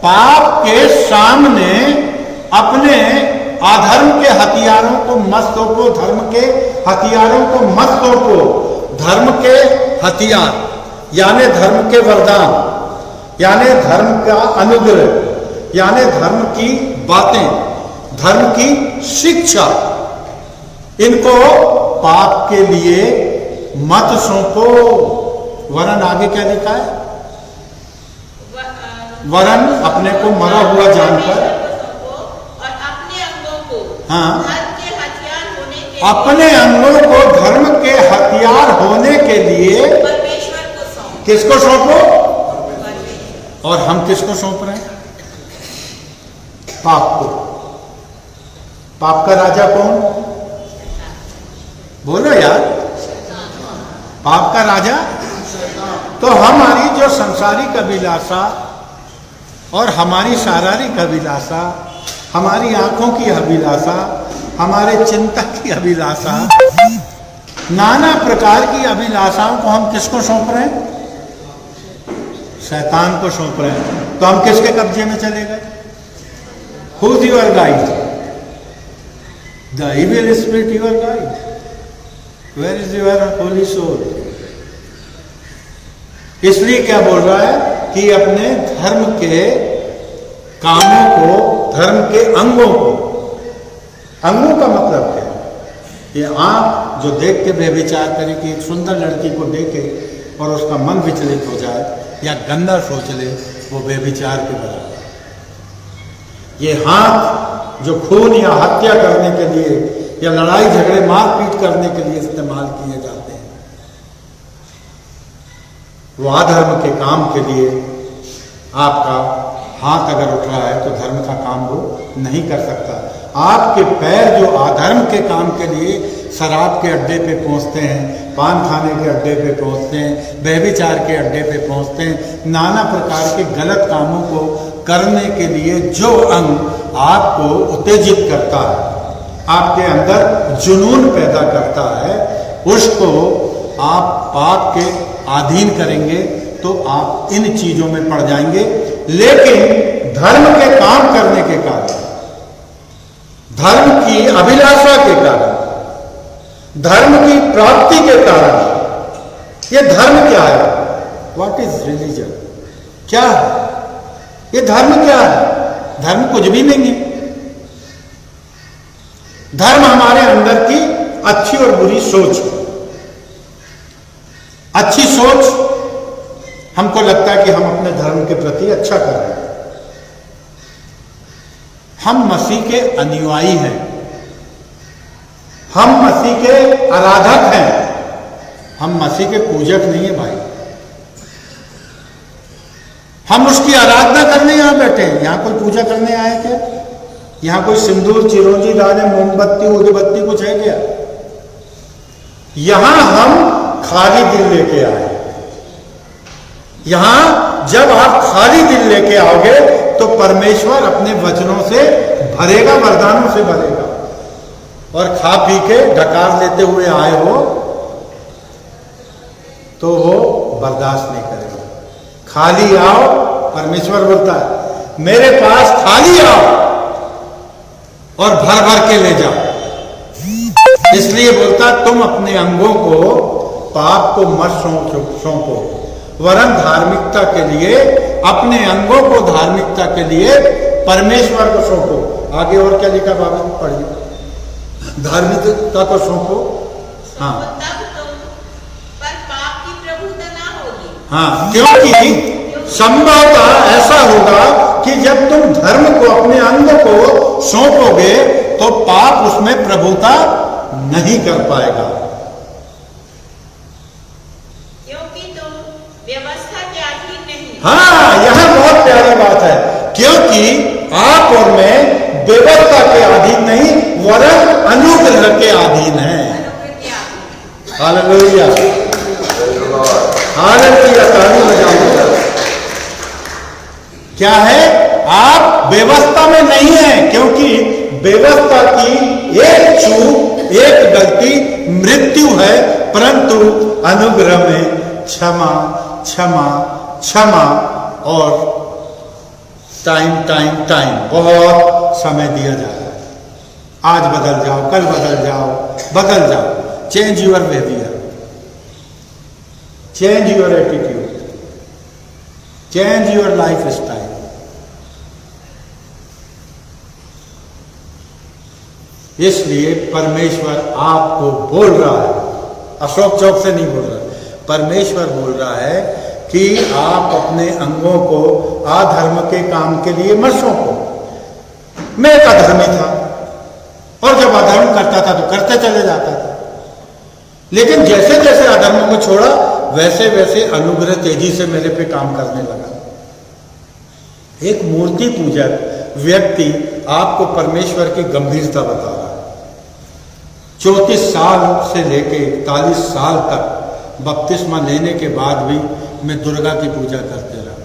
पाप के सामने अपने अधर्म के हथियारों को मत सौंपो, धर्म के हथियारों को मत सौंपो। धर्म के हथियार यानी धर्म के वरदान, यानी धर्म का अनुग्रह, यानी धर्म की बातें, धर्म की शिक्षा, इनको पाप के लिए मत सौंपो। वरन आगे क्या लिखा है? वरन अपने को मरा हुआ जानकर, और अपने अंगों को हाँ, धर्म के हथियार होने के अपने अंगों को धर्म के हथियार होने के लिए परमेश्वर को सौंपो। किसको सौंपो? और हम किसको सौंप रहे हैं? पाप को। पाप का राजा कौन? बोलो यार, पाप का राजा तो हमारी जो संसारिक अभिलाषा और हमारी शारीरिक अभिलाषा, हमारी आंखों की अभिलाषा, हमारे चिंता की अभिलाषा, नाना प्रकार की अभिलाषाओं को हम किसको सौंप रहे हैं? शैतान को सौंप रहे हैं। तो हम किसके कब्जे में चले गए? Who is your guide? The evil spirit your guide. Where is your holy soul? इसलिए क्या बोल रहा है कि अपने धर्म के कामों को, धर्म के अंगों को, अंगों का मतलब क्या है? ये आंख जो देख के व्यभिचार करे कि एक सुंदर लड़की को देखे और उसका मन विचलित हो जाए या गंदा सोच ले, वो व्यभिचार के बराबर। ये हाथ जो खून या हत्या करने के लिए या लड़ाई झगड़े मारपीट करने के लिए इस्तेमाल किए जाते हैं, वो अधर्म के काम के लिए आपका हाथ अगर उठ रहा है तो धर्म का काम वो नहीं कर सकता। आपके पैर जो अधर्म के काम के लिए शराब के अड्डे पे पहुंचते हैं, पान खाने के अड्डे पे पहुंचते हैं, व्यभिचार के अड्डे पे पहुंचते हैं, नाना प्रकार के गलत कामों को करने के लिए जो अंग आपको उत्तेजित करता है, आपके अंदर जुनून पैदा करता है, उसको आप पाप के अधीन करेंगे तो आप इन चीजों में पड़ जाएंगे। लेकिन धर्म के काम करने के कारण, धर्म की अभिलाषा के कारण, धर्म की प्राप्ति के कारण, ये धर्म क्या है? What is religion? क्या है ये धर्म? क्या है धर्म? कुछ भी नहीं है। धर्म हमारे अंदर की अच्छी और बुरी सोच। अच्छी सोच, हमको लगता है कि हम अपने धर्म के प्रति अच्छा कर रहे हैं, हम मसीह के अनुयायी हैं, हम मसीह के आराधक हैं, हम मसीह के पूजक नहीं है भाई। हम उसकी आराधना करने यहां बैठे हैं। यहां कोई पूजा करने आए क्या? यहां कोई सिंदूर, चिरौंजी, दाने, मोमबत्ती, उदबत्ती कुछ है क्या? यहां हम खाली दिल लेके आए। यहां जब आप खाली दिल लेके आओगे तो परमेश्वर अपने वचनों से भरेगा, वरदानों से भरेगा। और खा पी के ढकार लेते हुए आए हो तो वो बर्दाश्त नहीं करेगा। खाली आओ, परमेश्वर बोलता है मेरे पास खाली आओ और भर भर के ले जाओ। इसलिए बोलता तुम अपने अंगों को पाप को मत सौंपो, वरन धार्मिकता के लिए, अपने अंगों को धार्मिकता के लिए परमेश्वर को सौंपो। आगे और क्या लिखा बाबा पढ़िए। धार्मिकता को सौंपो, हाँ, तब तुम पर पाप की प्रभुता ना होगी। हाँ, क्योंकि संभवतः ऐसा होगा कि जब तुम धर्म को, अपने अंग को सौंपोगे तो पाप उसमें प्रभुता नहीं कर पाएगा। क्योंकि तुम व्यवस्था के अधीन नहीं। हाँ, यह बहुत प्यारी बात है, क्योंकि आप और मैं व्यवस्था के अधीन नहीं, वरन अनुग्रह के अधीन है। अनुग्रह के आधीन। हालेलुया, हालेलुया, ताली बजाओ। क्या है? आप व्यवस्था में नहीं है, क्योंकि व्यवस्था की एक चूक, एक गलती मृत्यु है, परंतु अनुग्रह में क्षमा क्षमा क्षमा और टाइम टाइम टाइम, बहुत समय दिया जा रहा है। आज बदल जाओ, कल बदल जाओ, बदल जाओ। Change your behaviour, change your attitude, change your life style. इसलिए परमेश्वर आपको बोल रहा है, अशोक चौक से नहीं बोल रहा, परमेश्वर बोल रहा है कि आप अपने अंगों को अधर्म के काम के लिए मत सौंपो। मैं एक अधर्मी था और जब अधर्म करता था तो करते चले जाता था, लेकिन जैसे जैसे अधर्म को छोड़ा वैसे वैसे अनुग्रह तेजी से मेरे पे काम करने लगा। एक मूर्ति पूजक व्यक्ति आपको परमेश्वर की गंभीरता बता रहा है। 34 साल से लेके 41 साल तक बपतिस्मा लेने के बाद भी मैं दुर्गा की पूजा करते रहा,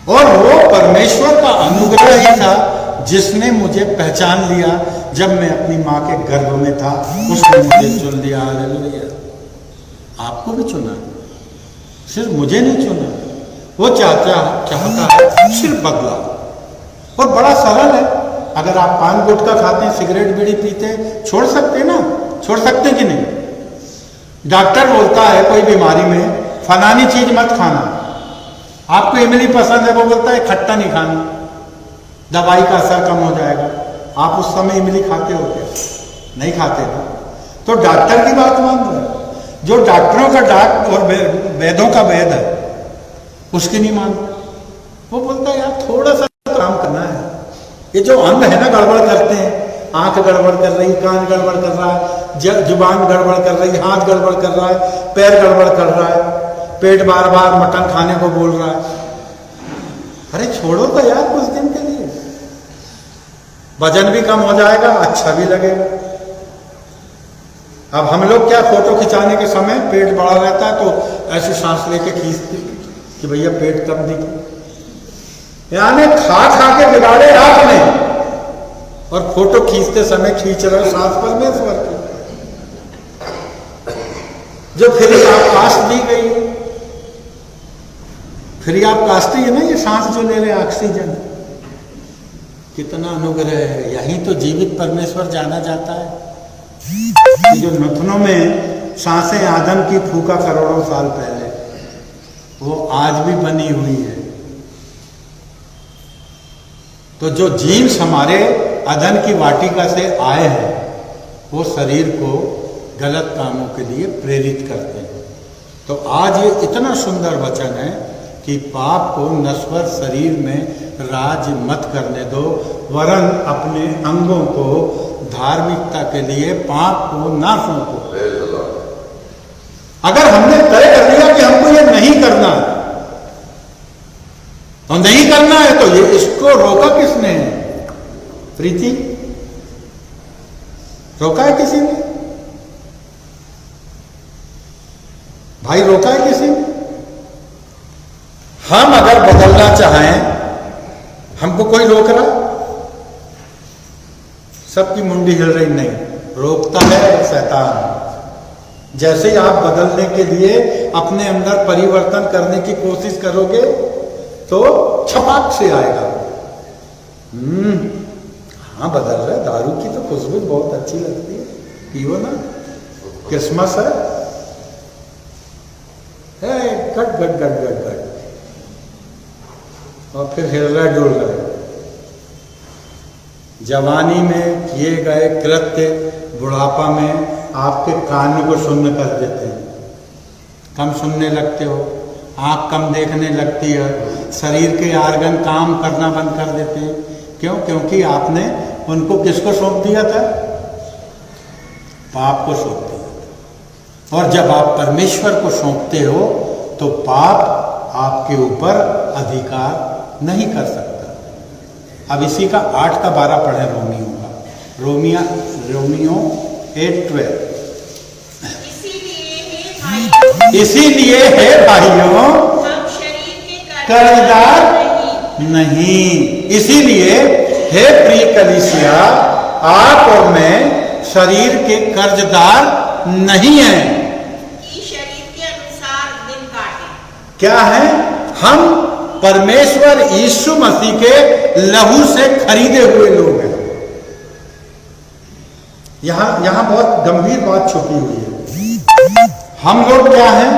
और वो परमेश्वर का अनुग्रह ही था जिसने मुझे पहचान लिया। जब मैं अपनी मां के गर्भ में था उसने मुझे चुन लिया। हालेलुया, आपको भी चुना, सिर्फ मुझे नहीं चुना। वो चाहता है सिर्फ बदला, और बड़ा सरल है। अगर आप पान गुटखा खाते हैं, सिगरेट बीड़ी पीते हैं, छोड़ सकते हैं ना? छोड़ सकते हैं कि नहीं? डॉक्टर बोलता है कोई बीमारी में फलानी चीज मत खाना, आपको इमली पसंद है, वो बोलता है खट्टा नहीं खाना, दवाई का असर कम हो जाएगा। आप उस समय इमली खाते हो क्या? नहीं खाते ना। तो डॉक्टर की बात मान रहे, जो डॉक्टरों का डॉक्टर और वेदों का वेद है उसकी नहीं मानता। वो बोलता है यार थोड़ा सा काम करना है। ये जो अंग है ना गड़बड़ करते हैं, आंख गड़बड़ कर रही, कान गड़बड़ कर रहा है, जुबान गड़बड़ कर रही, हाथ गड़बड़ कर रहा है, पैर गड़बड़ कर रहा है, पेट बार बार मटन खाने को बोल रहा है। अरे छोड़ो तो यार कुछ दिन के लिए, वजन भी कम हो जाएगा, अच्छा भी लगेगा। अब हम लोग क्या, फोटो खिंचाने के समय पेट बड़ा रहता है तो ऐसी सांस लेके खींचते कि भैया पेट कम दिखे, यानी खा खा के बिगाड़े आपने, और फोटो खींचते समय खींच रहे सांस परमेश्वर की, जो फ्री आप कास्ट दी गई है। फ्री आप कास्ट ही है ना, ये सांस जो ले रहे ऑक्सीजन, कितना अनुग्रह है। यही तो जीवित परमेश्वर जाना जाता है। कि जो नथनों में सांसें आदम की फूका करोड़ों साल पहले, वो आज भी बनी हुई है। तो जो जीन्स हमारे अदन की वाटिका से आए हैं वो शरीर को गलत कामों के लिए प्रेरित करते हैं। तो आज ये इतना सुंदर वचन है कि पाप को नश्वर शरीर में राज मत करने दो, वरन अपने अंगों को धार्मिकता के लिए पाप को ना सौंपो। अगर हमने तय कर लिया कि हमको ये नहीं करना है और नहीं करना है, तो ये इसको रोका किसने? प्रीति रोका है किसी ने? भाई रोका है किसी ने? हम अगर बदलना चाहें, हमको कोई रोक रहा? सबकी मुंडी हिल रही, नहीं, रोकता है शैतान। जैसे ही आप बदलने के लिए अपने अंदर परिवर्तन करने की कोशिश करोगे तो छपाक से आएगा। हाँ बदल रहा है, दारू की तो खुशबू बहुत अच्छी लगती है, पियो ना, क्रिसमस है, गट गट गट गट गट, और फिर हिल रहा है, डुल रहा है। जवानी में किए गए कृत्य बुढ़ापा में आपके कान को शून्य कर देते हैं, कम सुनने लगते हो, आँख कम देखने लगती है, शरीर के आर्गन काम करना बंद कर देते हैं। क्यों? क्योंकि आपने उनको किसको सौंप दिया था? पाप को सौंप दिया था। और जब आप परमेश्वर को सौंपते हो तो पाप आपके ऊपर अधिकार नहीं कर सकता। अब इसी का 8 का 12 पढ़े रोमियो का, रोमियो 8:12। इसीलिए है भाइयों हम शरीर के कर्जदार नहीं। इसीलिए हे प्रिय कलीसिया, आप और मैं शरीर के कर्जदार नहीं हैं कि शरीर के अनुसार दिन काटे। क्या है? हम परमेश्वर यीशु मसीह के लहू से खरीदे हुए लोग हैं। यहां बहुत गंभीर बात छुपी हुई है। हम लोग क्या हैं?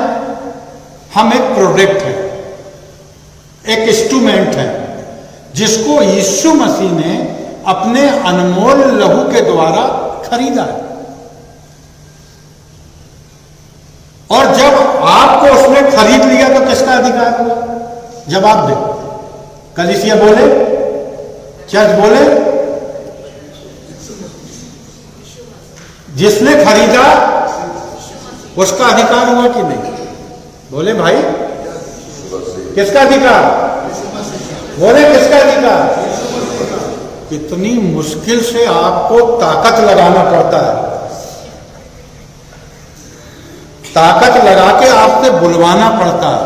हम एक प्रोडक्ट है, एक इंस्ट्रूमेंट है, जिसको यीशु मसीह ने अपने अनमोल लहू के द्वारा खरीदा है। और जब आपको उसने खरीद लिया तो किसका अधिकार हुआ? जवाब दे। कलीसिया बोले, चर्च बोले, जिसने खरीदा उसका अधिकार हुआ कि नहीं? बोले भाई, किसका अधिकार? बोले किसका अधिकार? कितनी मुश्किल से आपको ताकत लगाना पड़ता है, ताकत लगा के आपसे बुलवाना पड़ता है,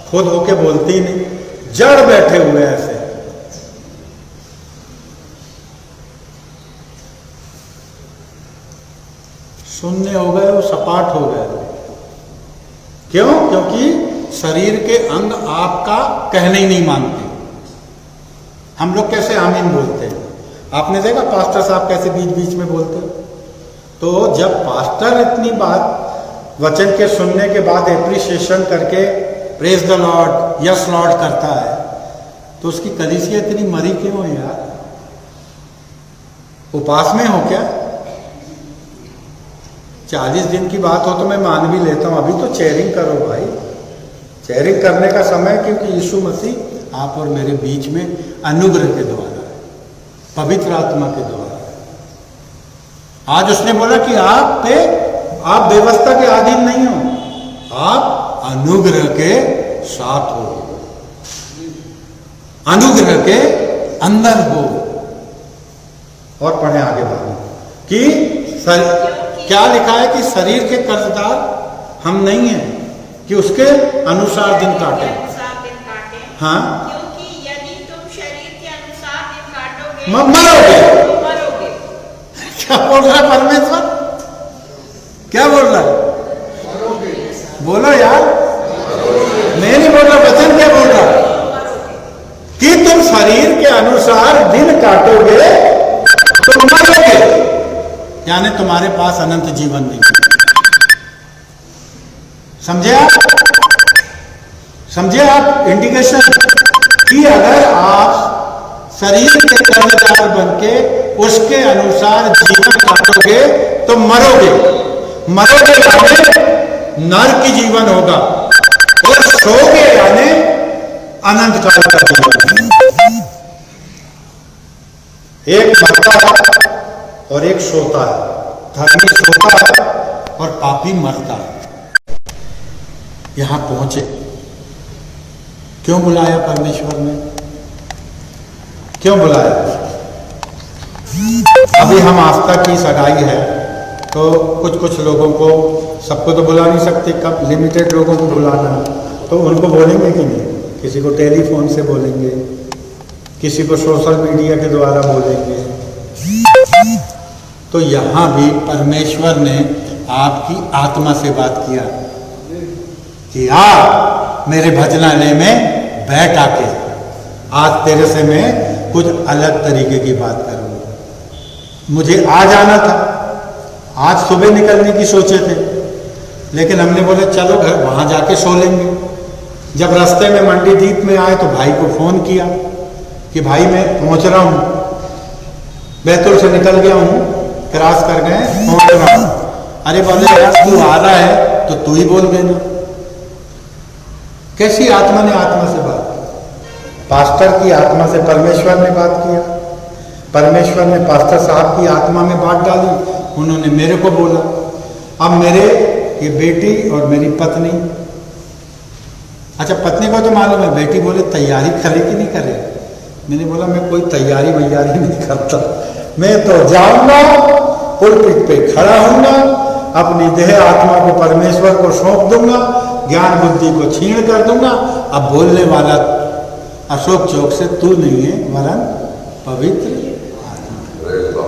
खुद होके बोलती नहीं, जड़ बैठे हुए ऐसे। शून्य हो गए, वो सपाट हो गए। क्यों? क्योंकि शरीर के अंग आपका कहने ही नहीं मानते। हम लोग कैसे आमीन बोलते हैं? आपने देखा पास्टर साहब कैसे बीच बीच में बोलते हैं? तो जब पास्टर इतनी बात वचन के सुनने के बाद एप्रिसिएशन करके praise the Lord, yes Lord करता है, तो उसकी कलीसिया इतनी मरी क्यों है यार? उपास में हो क्या? 40 दिन की बात हो तो मैं मान भी लेता हूं, अभी तो चेयरिंग करो भाई। चेयरिंग करने का समय, क्योंकि यीशु मसीह आप और मेरे बीच में अनुग्रह के द्वारा, पवित्र आत्मा के द्वारा। आज उसने बोला कि आप व्यवस्था के अधीन नहीं हो, आप अनुग्रह के साथ हो, अनुग्रह के अंदर हो। और पढ़े आगे बढ़े कि क्या लिखा है कि शरीर के कर्जदार हम नहीं हैं, कि उसके अनुसार दिन काटे। हाँ, क्योंकि यदि तुम शरीर के अनुसार दिन काटोगे मरोगे। क्या बोल रहा है परमेश्वर? क्या बोल रहा है? बोलो यार, मैं नहीं बोल रहा, वचन क्या बोल रहा है? कि तुम शरीर के अनुसार दिन काटोगे तो मरोगे, यानी तुम्हारे पास अनंत जीवन नहीं। समझे आप? समझे आप इंडिकेशन? कि अगर आप शरीर के कर्जदार बनके उसके अनुसार जीवन काटोगे तो मरोगे। मरोगे यानी नरक जीवन होगा, और सोगे यानी अनंत काल का जीवन। एक मरता है और एक सोता है, धर्मी सोता है और पापी मरता है। यहां पहुंचे, क्यों बुलाया परमेश्वर ने? क्यों बुलाया? अभी हम आस्था की सगाई है, तो कुछ लोगों को, सबको तो बुला नहीं सकते, कब लिमिटेड लोगों को बुलाना, तो उनको बोलेंगे कि नहीं? किसी को टेलीफोन से बोलेंगे, किसी को सोशल मीडिया के द्वारा बोलेंगे। तो यहां भी परमेश्वर ने आपकी आत्मा से बात किया कि आ मेरे भजनालय में बैठ आके, आज तेरे से मैं कुछ अलग तरीके की बात करूंगा। मुझे आ जाना था, आज सुबह निकलने की सोचे थे, लेकिन हमने बोले चलो घर वहां जाके सो लेंगे। जब रास्ते में मंडी द्वीप में आए तो भाई को फोन किया कि भाई मैं पहुंच रहा हूं, बैतूल से निकल गया हूं, क्रॉस कर गए, पहुंच रहा हूं। अरे बोले यार तू आ रहा है तो तू ही बोल देना। कैसी आत्मा ने आत्मा से बात की? पास्टर की आत्मा से परमेश्वर ने बात किया, परमेश्वर ने पास्टर साहब की आत्मा में बात डाली, उन्होंने मेरे को बोला। अब मेरे ये बेटी और मेरी पत्नी, अच्छा पत्नी को तो मालूम है, बेटी बोले तैयारी करे कि नहीं करे, मैंने बोला मैं कोई तैयारी वैयारी नहीं करता, मैं तो जाऊंगा, पुलपिट पे खड़ा होऊंगा, अपनी देह आत्मा को परमेश्वर को सौंप दूंगा, ज्ञान बुद्धि को छीण कर दूंगा। अब बोलने वाला अशोक चौक से तू नहीं है वरन पवित्र आत्मा।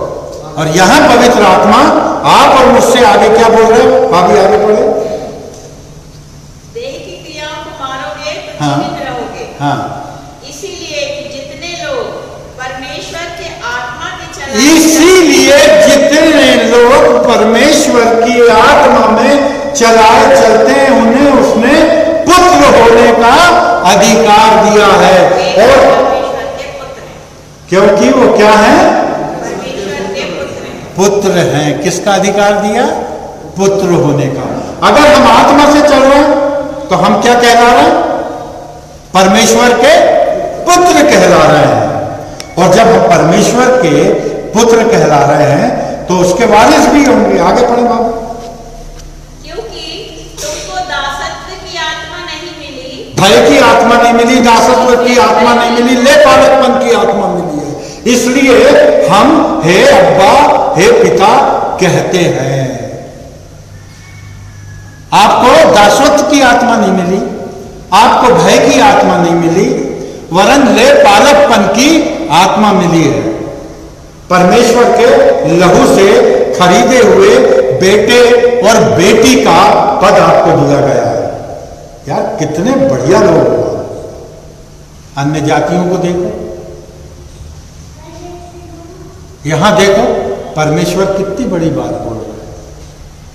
और यहां पवित्र आत्मा आप और मुझसे आगे क्या बोल रहे हो? भाभी आगे पढ़े। देह की क्रियाओं को मारोगे तो हाँ। जीवित रहोगे। हाँ, इसीलिए कि जितने लोग परमेश्वर के आत्मा के इसीलिए जितने लोग परमेश्वर की आत्मा में चलाए चलते हैं उन्हें उसने पुत्र होने का अधिकार दिया है। और परमेश्वर के पुत्र हैं। क्योंकि वो क्या है? परमेश्वर के पुत्र हैं। पुत्र हैं। किसका अधिकार दिया? पुत्र होने का। अगर हम आत्मा से चल रहे हैं तो हम क्या कहला रहे हैं? परमेश्वर के पुत्र कहला रहे हैं। और जब हम परमेश्वर के पुत्र कहला रहे हैं तो उसके वारिस भी होंगे। आगे पढ़े बाबू। क्योंकि तुमको दासत्व की आत्मा नहीं मिली, भय की आत्मा नहीं मिली, दासत्व की आत्मा नहीं मिली, ले पालकपन की आत्मा मिली है। इसलिए हम हे अब्बा, हे पिता कहते हैं। आपको दासत्व की आत्मा नहीं मिली, आपको भय की आत्मा नहीं मिली, वरन ले पालकपन की आत्मा मिली है। परमेश्वर के लहू से खरीदे हुए बेटे और बेटी का पद आपको दिया गया है। यार कितने बढ़िया लोग हो। अन्य जातियों को देखो, यहां देखो परमेश्वर कितनी बड़ी बात बोल रहा है,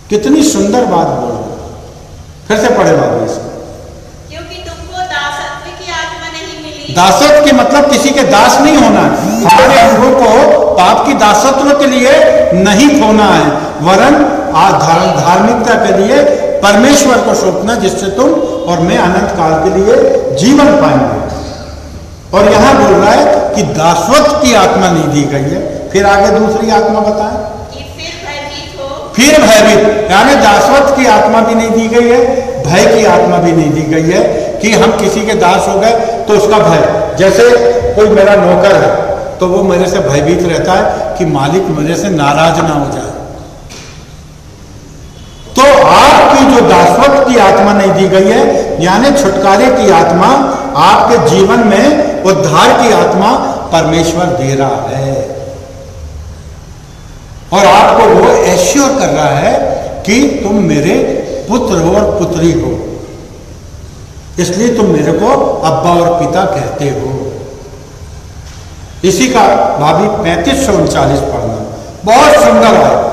कितनी सुंदर बात बोल रहा है। फिर से पढ़े बाबू इसको। क्योंकि तुमको दासत्व की आत्मा नहीं मिली। दासत्व के मतलब किसी के दास नहीं होना है। हमारे अंगों को पाप की दासत्व के लिए नहीं खोना है, वरन धार्मिकता के लिए परमेश्वर को सौंपना, जिससे तुम और मैं अनंत काल के लिए जीवन पाएंगे। और यहां बोल रहा है कि दासत्व की आत्मा नहीं दी गई है। फिर आगे दूसरी आत्मा बताएं कि फिर भयभीत हो। फिर भयभीत, यानी दासत्व की आत्मा भी नहीं दी गई है, भय की आत्मा भी नहीं दी गई है कि हम किसी के दास हो गए तो उसका भय। जैसे कोई मेरा नौकर है तो वो मेरे से भयभीत रहता है कि मालिक मेरे से नाराज ना हो जाए। तो आपकी जो दासत्व की आत्मा नहीं दी गई है, यानी छुटकारे की आत्मा, आपके जीवन में उद्धार की आत्मा परमेश्वर दे रहा है। और आपको वो एश्योर कर रहा है कि तुम मेरे पुत्र हो और पुत्री हो, इसलिए तुम मेरे को अब्बा और पिता कहते हो। इसी का भाभी 3539 पढ़ना, बहुत सुंदर है।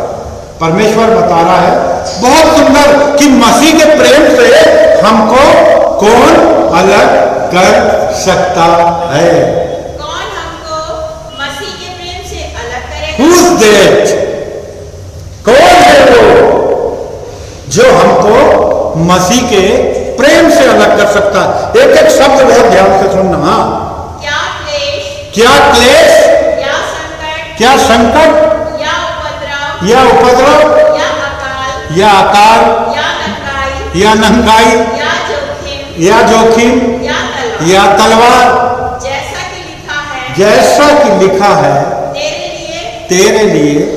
परमेश्वर बता रहा है बहुत सुंदर कि मसीह के प्रेम से हमको कौन अलग कर सकता है? कौन हमको मसीह के प्रेम से अलग करेगा? Who's that? कौन है वो जो हमको मसीह के प्रेम से अलग कर सकता है? एक एक शब्द बहुत ध्यान से सुनना। क्या क्लेश, क्या क्लेश, या संकट, क्या संकट, या उपद्रव, या अकाल, या अकाल, या अकाल, या नंगाई, या नंगाई, या जोखिम, या जोखिम, या तलवार, या तलवार, जैसा कि लिखा है, तेरे लिए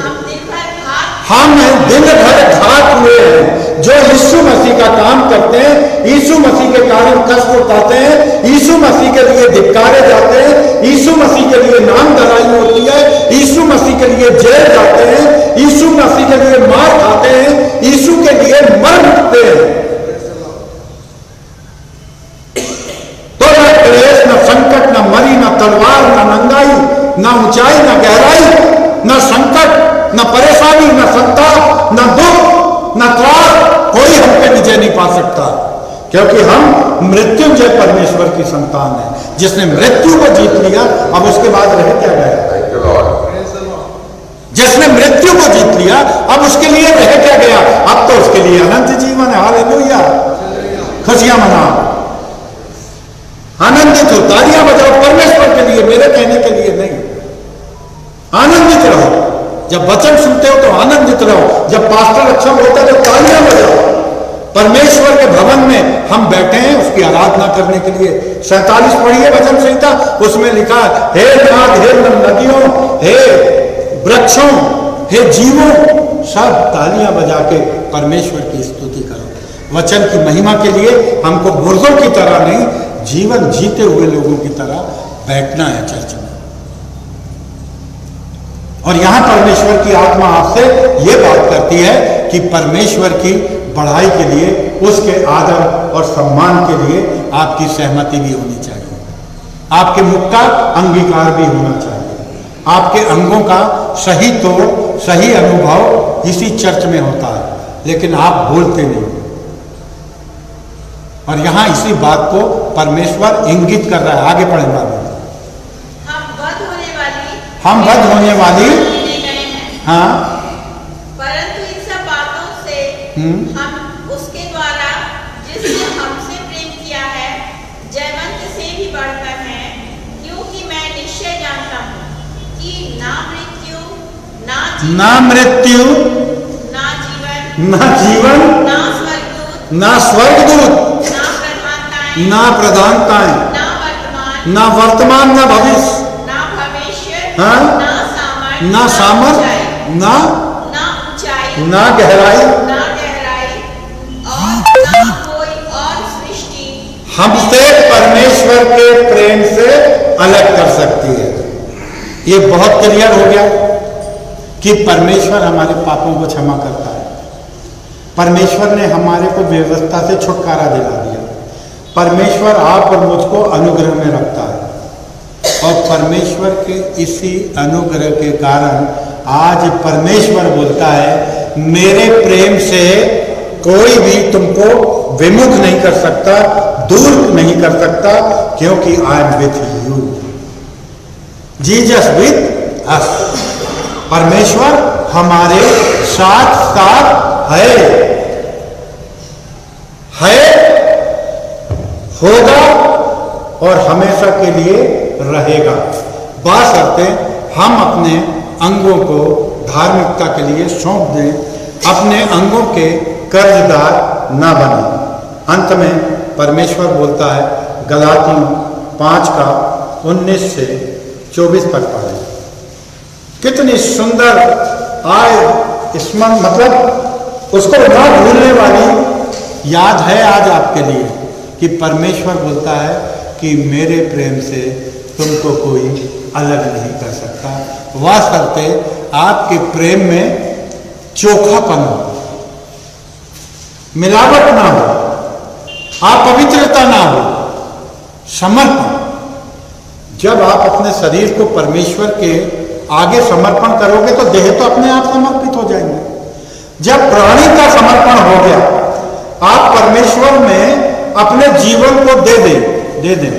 हम दिन भर घात हुए हैं। जो यीशु मसीह का काम करते हैं, यीशु मसीह के कारण कष्ट उठाते हैं, यीशु मसीह के लिए धिक्कारे जाते हैं, यीशु मसीह के लिए नाम धराई होती है, यीशु मसीह के लिए जेल जाते हैं, यीशु मसीह के लिए मार खाते हैं, यीशु के लिए मर मिटते हैं। तो न क्लेश, न संकट, न मरी, न तलवार, न नंगाई, न ऊंचाई, न गहराई, न संकट, न परेशानी, न संताप, न दुख, न त्रास, कोई हम पे विजय नहीं पा सकता, क्योंकि हम मृत्युंजय परमेश्वर की संतान है। जिसने मृत्यु को जीत लिया, अब उसके बाद रह क्या गया? जिसने मृत्यु को जीत लिया, अब उसके लिए रह क्या गया? अब तो उसके लिए अनंत जीवन है। हालेलुया, खुशियां मनाओ, आनंदित हो, तालियां बजाओ परमेश्वर के लिए, मेरे कहने के लिए नहीं। आनंदित रहो, जब वचन सुनते हो तो आनंदित रहो, जब पास्टर अच्छा बोलता है तो तालियां बजाओ, परमेश्वर के भवन में हम बैठे हैं उसकी आराधना करने के लिए। 47 पढ़िए भजन संहिता, उसमें लिखा हे नाग, हे नदियों, हे वृक्षों, हे जीवों, सब तालियां बजा के परमेश्वर की स्तुति करो। वचन की महिमा के लिए हमको मुर्दों की तरह नहीं, जीवन जीते हुए लोगों की तरह बैठना है चर्च में। और यहां परमेश्वर की आत्मा आपसे यह बात करती है कि परमेश्वर की बढ़ाई के लिए, उसके आदर और सम्मान के लिए आपकी सहमति भी होनी चाहिए, आपके मुख का अंगीकार भी होना चाहिए। आपके अंगों का सही तोड़, सही अनुभव इसी चर्च में होता है, लेकिन आप बोलते नहीं। और यहां इसी बात को परमेश्वर इंगित कर रहा है। आगे पढ़े बाबू। हम वध होने वाली हाँ, परंतु इन सब बातों से हम उसके द्वारा जिसने हमसे प्रेम किया है जयवंत से भी बढ़कर हैं, क्योंकि मैं निश्चय जानता हूँ कि ना मृत्यु, ना जीवन, ना स्वर्गदूत, ना स्वर्गदूत, ना प्रधानताएं, ना वर्तमान, ना भविष्य, हाँ? ना सामर्थ, ना ऊंचाई, ना गहराई, और ना कोई और सृष्टि हमसे परमेश्वर के प्रेम से अलग कर सकती है। ये बहुत क्लियर हो गया कि परमेश्वर हमारे पापों को क्षमा करता है। परमेश्वर ने हमारे को व्यवस्था से छुटकारा दिला दिया। परमेश्वर आप और मुझको अनुग्रह में रखता है, और परमेश्वर के इसी अनुग्रह के कारण आज परमेश्वर बोलता है मेरे प्रेम से कोई भी तुमको विमुख नहीं कर सकता, दूर नहीं कर सकता, क्योंकि I am with you, Jesus with us. परमेश्वर हमारे साथ साथ है, होगा और हमेशा के लिए रहेगा। बशर्ते हम अपने अंगों को धार्मिकता के लिए सौंप दें, अपने अंगों के कर्जदार न बने। अंत में परमेश्वर बोलता है, गलातियों 5 का 19 से 24 तक पढ़े। कितनी सुंदर स्मरण, मतलब उसको ना भूलने वाली याद है आज आपके लिए कि परमेश्वर बोलता है कि मेरे प्रेम से तुमको कोई अलग नहीं कर सकता, वास्तवते आपके प्रेम में चोखापन हो, मिलावट ना हो, अपवित्रता ना हो, समर्पण। जब आप अपने शरीर को परमेश्वर के आगे समर्पण करोगे तो देह तो अपने आप समर्पित हो जाएंगे। जब प्राणी का समर्पण हो गया, आप परमेश्वर में अपने जीवन को दे दें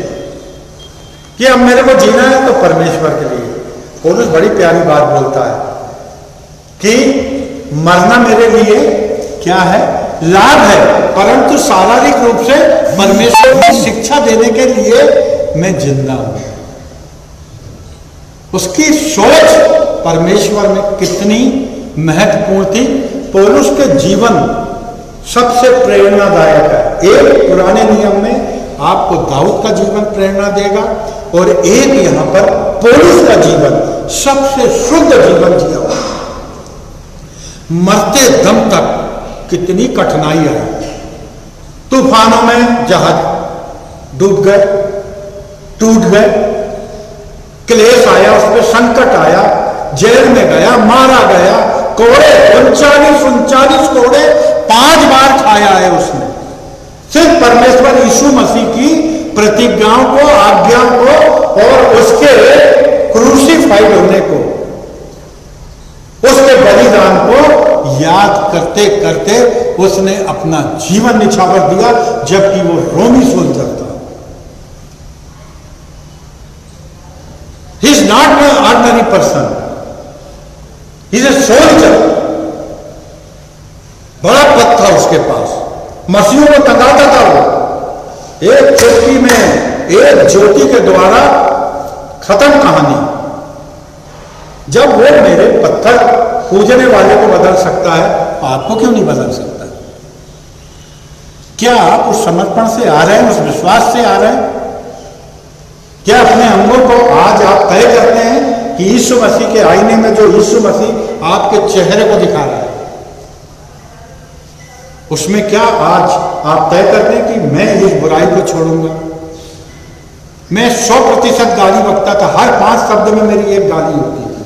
कि अब मेरे को जीना है तो परमेश्वर के लिए। पौलुस बड़ी प्यारी बात बोलता है कि मरना मेरे लिए क्या है, लाभ है, परंतु शारीरिक रूप से परमेश्वर की शिक्षा देने के लिए मैं जिंदा हूं। उसकी सोच परमेश्वर में कितनी महत्वपूर्ण थी। पौलुस के जीवन सबसे प्रेरणादायक है। एक पुराने नियम में आपको दाऊद का जीवन प्रेरणा देगा, और एक यहां पर पौलुस का जीवन सबसे शुद्ध जीवन जिया। मरते दम तक कितनी कठिनाई आई, तूफानों में जहाज डूब गए, टूट गए, क्लेश आया, उस पर संकट आया, जेल में गया, मारा गया, कोड़े 39 कोड़े 5 बार खाया है उसने। सिर्फ परमेश्वर यीशु मसीह की प्रतिज्ञाओं को, आज्ञाओं को और उसके क्रूसिफाइड होने को, उसके बलिदान को याद करते करते उसने अपना जीवन निछावर दिया, जबकि वो रोमी सोल्जर था। He is not an ordinary person, he is a soldier. बड़ा पद था उसके पास, मसीहों को टंगाता था वो। एक चुटकी में, एक ज्योति के द्वारा खत्म कहानी। जब वो मेरे पत्थर पूजने वाले को बदल सकता है, आपको क्यों नहीं बदल सकता? क्या आप उस समर्पण से आ रहे हैं, उस विश्वास से आ रहे हैं? क्या अपने अंगों को आज आप तय करते हैं कि यीशु मसीह के आईने में जो यीशु मसीह आपके चेहरे को दिखा रहा है, उसमें क्या आज आप तय करते हैं कि मैं इस बुराई को छोड़ूंगा? मैं 100% गाली बकता था, हर 5 शब्द में मेरी एक गाली होती थी।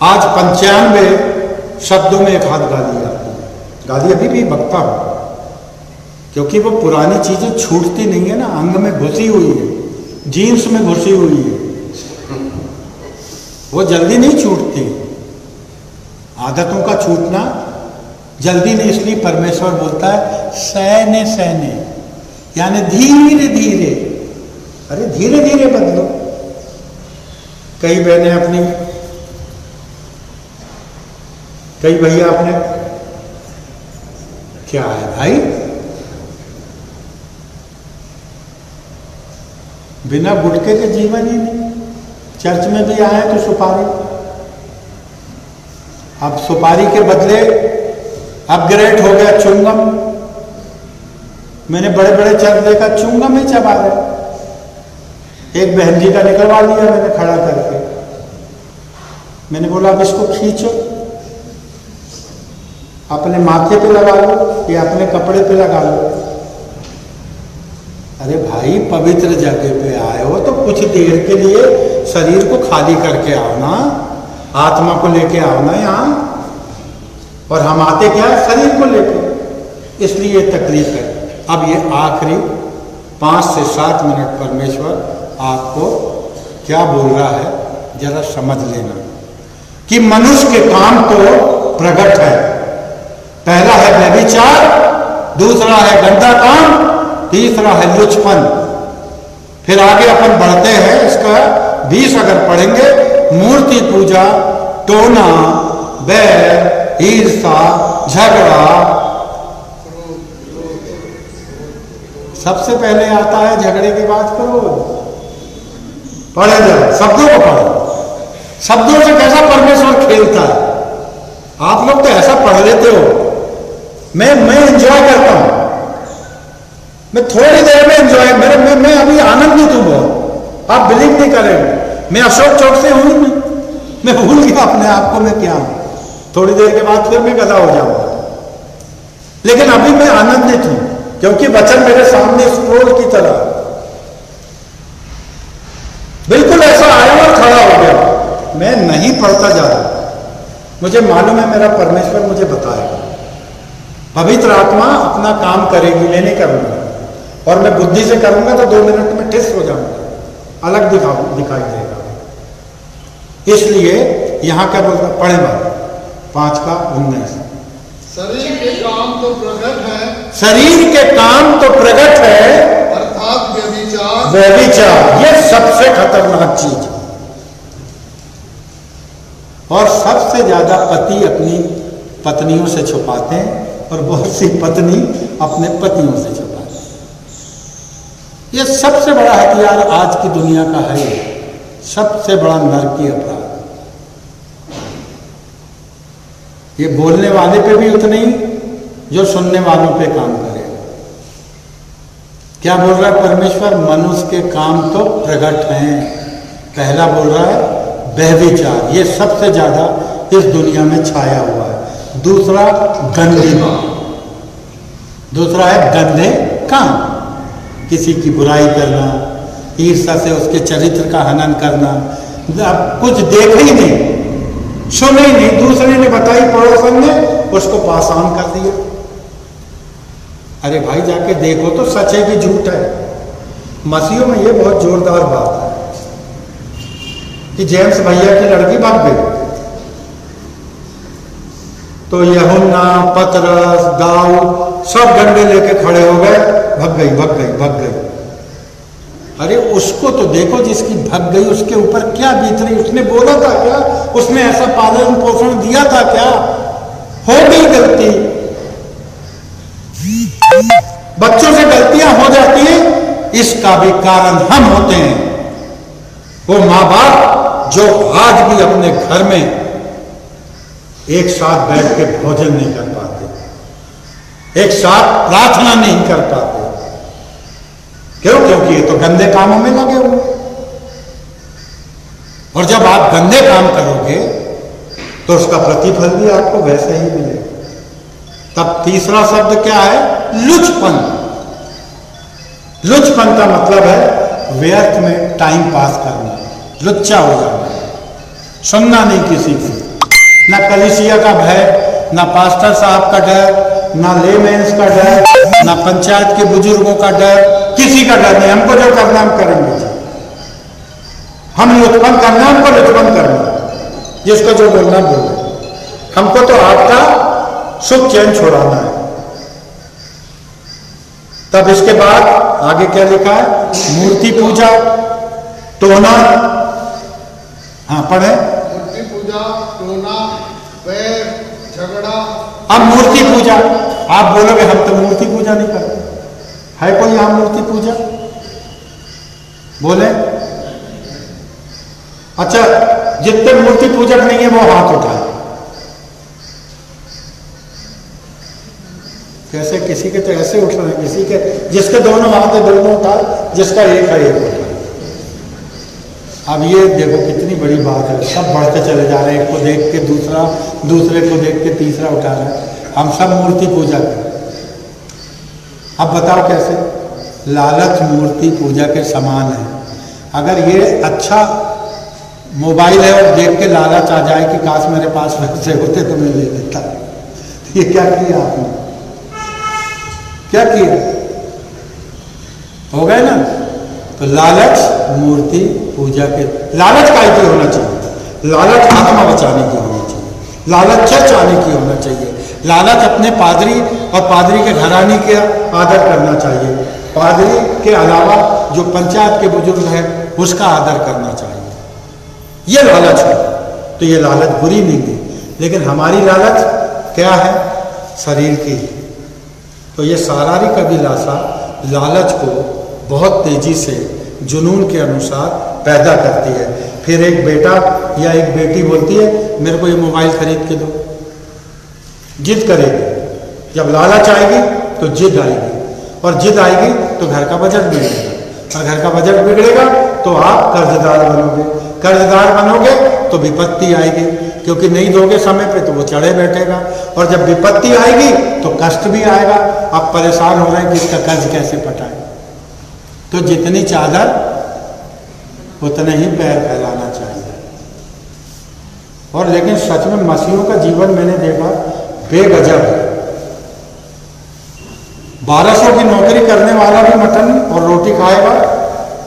आज 95 शब्दों में एक हाथ गाली आती है। गाली अभी भी बकता हूं, क्योंकि वो पुरानी चीजें छूटती नहीं है ना, अंग में घुसी हुई है, जीन्स में घुसी हुई है, वो जल्दी नहीं छूटती। आदतों का छूटना जल्दी नहीं, इसलिए परमेश्वर बोलता है सहने सहने, यानी धीरे धीरे। अरे धीरे धीरे बदलो। कई बहनें अपनी, कई भैया अपने, क्या है भाई, बिना गुटके के जीवन ही नहीं। चर्च में भी आए तो सुपारी, अब सुपारी के बदले अपग्रेड हो गया चुंगम। मैंने बड़े बड़े चर्च देखा चुंगम ही चबा रहे। एक बहन जी का निकलवा लिया मैंने खड़ा करके। मैंने बोला अब इसको खींचो, अपने माथे पे लगा लो या अपने कपड़े पे लगा लो। अरे भाई, पवित्र जगह पे आए हो तो कुछ देर के लिए शरीर को खाली करके आओ ना, आत्मा को लेके आओ ना यहाँ। और हम आते क्या है, शरीर को लेके, इसलिए ये तकलीफ है। अब ये आखिरी 5 से 7 मिनट परमेश्वर आपको क्या बोल रहा है जरा समझ लेना कि मनुष्य के काम तो प्रकट है। पहला है व्यभिचार, दूसरा है गंदा काम, तीसरा है लुचपन। फिर आगे अपन बढ़ते हैं, इसका 20 अगर पढ़ेंगे, मूर्ति पूजा, टोना, बैर, ईर्षा, झगड़ा। सबसे पहले आता है झगड़े की बात करो, पढ़े जाओ, शब्दों को पढ़ो। शब्दों से कैसा परमेश्वर खेलता है। आप लोग तो ऐसा पढ़ लेते हो, मैं एंजॉय करता हूं, मैं थोड़ी देर में एंजॉय, मैं अभी आनंदित हूं बहुत। आप बिलीव नहीं करेंगे, मैं अशोक चौक से हूं ही नहीं, मैं भूल गया अपने आप को मैं क्या हूं। थोड़ी देर के बाद फिर मैं गधा हो जाऊंगा, लेकिन अभी मैं आनंदित हूं क्योंकि वचन मेरे सामने स्क्रोल की तरह बिल्कुल ऐसा आया और खड़ा हो गया। मैं नहीं पढ़ता जा रहा, मुझे मालूम है मेरा परमेश्वर मुझे बताएगा। पवित्र आत्मा अपना काम करेगी, मैं नहीं करूंगा। और मैं बुद्धि से करूंगा तो 2 मिनट में ठिस हो जाऊंगा, अलग दिखाई देगा। इसलिए यहां क्या बोलता, पढ़े बात 5 का 19। शरीर के काम तो प्रकट है, शरीर के काम तो प्रकट है, अर्थात व्यभिचार, व्यभिचार, ये सबसे खतरनाक चीज है। और सबसे ज्यादा पति अपनी पत्नियों से छुपाते हैं और बहुत सी पत्नी अपने पतियों से छुपाते हैं। ये सबसे बड़ा हथियार आज की दुनिया का है, सबसे बड़ा नरकी अपराध। ये बोलने वाले पे भी उतना ही जो सुनने वालों पे काम करे। क्या बोल रहा है परमेश्वर, मनुष्य के काम तो प्रकट हैं। पहला बोल रहा है व्यभिचार, ये सबसे ज्यादा इस दुनिया में छाया हुआ है। दूसरा गंदे, दूसरा है गंदे काम, किसी की बुराई करना, ईर्ष्या से उसके चरित्र का हनन करना। अब कुछ देखा ही नहीं, सुना ही नहीं, दूसरे ने बताई, पड़ोसन ने उसको पास ऑन कर दिया। अरे भाई जाके देखो तो सच है कि झूठ है। मसीहों में ये बहुत जोरदार बात है कि जेम्स भैया की लड़की भाग गई तो यूहन्ना, पतरस, दाऊद सब डंडे लेके खड़े हो गए, भग गई भग गई भग गई। अरे उसको तो देखो जिसकी भग गई, उसके ऊपर क्या बीत रही। उसने बोला था क्या, उसने ऐसा पालन पोषण दिया था क्या? हो गई गलती। बच्चों से गलतियां हो जाती हैं, इसका भी कारण हम होते हैं। वो माँ बाप जो आज भी अपने घर में एक साथ बैठ के भोजन नहीं कर पाते, एक साथ प्रार्थना नहीं कर पाते। क्यों? क्योंकि ये तो गंदे कामों में लगे हुए। और जब आप गंदे काम करोगे तो उसका प्रतिफल भी आपको वैसे ही मिलेगा। तब तीसरा शब्द क्या है? लुचपन। लुचपन का मतलब है व्यर्थ में टाइम पास करना, लुच्चा हो जाना, सुनना नहीं किसी की, ना कलीसिया का भय, ना पास्टर साहब का डर, ना लेमेंस का डर, ना पंचायत के बुजुर्गों का डर, किसी का डर नहीं। हमको जो करना हम करेंगे। हम लुचपन करना, हमको लुचपन करना, जिसको जो बोलना बोले। हमको तो आपका सुख चैन छोड़ाना है। तब इसके बाद आगे क्या लिखा है? मूर्ति पूजा, टोना। हाँ पढ़े। मूर्ति पूजा, टोना, वैर, झगड़ा। अब मूर्ति पूजा, आप बोलोगे हम तो मूर्ति पूजा नहीं करते। है कोई यहां मूर्ति पूजा? बोले। अच्छा, जितने मूर्ति पूजक नहीं है वो हाथ उठाए। कैसे? किसी के तो ऐसे उठ रहे हैं, किसी के जिसके दोनों हाथ है दोनों उठाए, जिसका एक है एक उठाए। अब ये देखो कितनी बड़ी बात है। सब बढ़ते चले जा रहे हैं, एक को देख के दूसरा, दूसरे को देख के तीसरा उठा रहा है। हम सब मूर्ति पूजा करें। अब बताओ कैसे? लालच मूर्ति पूजा के समान है। अगर ये अच्छा मोबाइल है और देख के लालच आ जाए कि काश मेरे पास पैसे होते तो मैं ले लेता, ये क्या किया आपने? क्या किया? हो गए ना? तो लालच मूर्ति पूजा के, लालच काय की होना चाहिए? लालच आत्मा बचाने की होनी चाहिए, लालच चर्च आने की होना चाहिए, लालच अपने पादरी और पादरी के घराने का आदर करना चाहिए, पादरी के अलावा जो पंचायत के बुजुर्ग हैं उसका आदर करना चाहिए। ये लालच है। तो ये लालच बुरी नहीं है, लेकिन हमारी लालच क्या है? शरीर की। तो ये शारीरिक अभिलाषा लालच को बहुत तेजी से जुनून के अनुसार पैदा करती है। फिर एक बेटा या एक बेटी बोलती है मेरे को ये मोबाइल खरीद के दो, जिद करेगी। जब लालच आएगी तो जिद आएगी, और जिद आएगी तो घर का बजट बिगड़ेगा, और घर का बजट बिगड़ेगा तो आप कर्जदार बनोगे, कर्जदार बनोगे तो विपत्ति आएगी, क्योंकि नहीं दोगे समय पे तो वो चढ़े बैठेगा, और जब विपत्ति आएगी तो कष्ट भी आएगा। आप परेशान हो रहे हैं कि इसका कर्ज कैसे पटाए। तो जितनी चादर उतने ही पैर फैलाना चाहिए। और लेकिन सच में मसीहों का जीवन मैंने देखा बेगजब है। 1200 की नौकरी करने वाला भी मटन और रोटी खाएगा,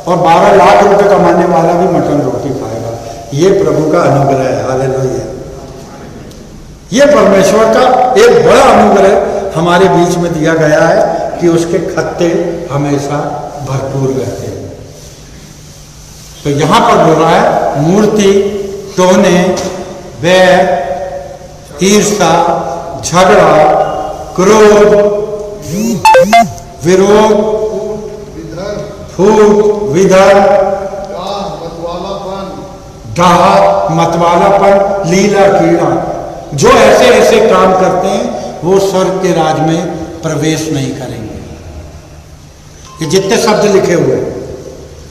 और 12 लाख रुपए कमाने वाला भी मटन रोटी खाएगा। ये प्रभु का अनुग्रह है। हालेलुया। ये परमेश्वर का एक बड़ा अनुग्रह हमारे बीच में दिया गया है कि उसके खत्ते हमेशा भरपूर रहते हैं। तो यहां पर बोल रहा है मूर्ति, टोने, वैर, ईर्ष्या, झगड़ा, क्रोध, विरोध, फूट, विधर, डाह, मतवालापन, लीला, कीड़ा, जो ऐसे ऐसे काम करते हैं वो स्वर्ग के राज में प्रवेश नहीं करेंगे। ये जितने शब्द लिखे हुए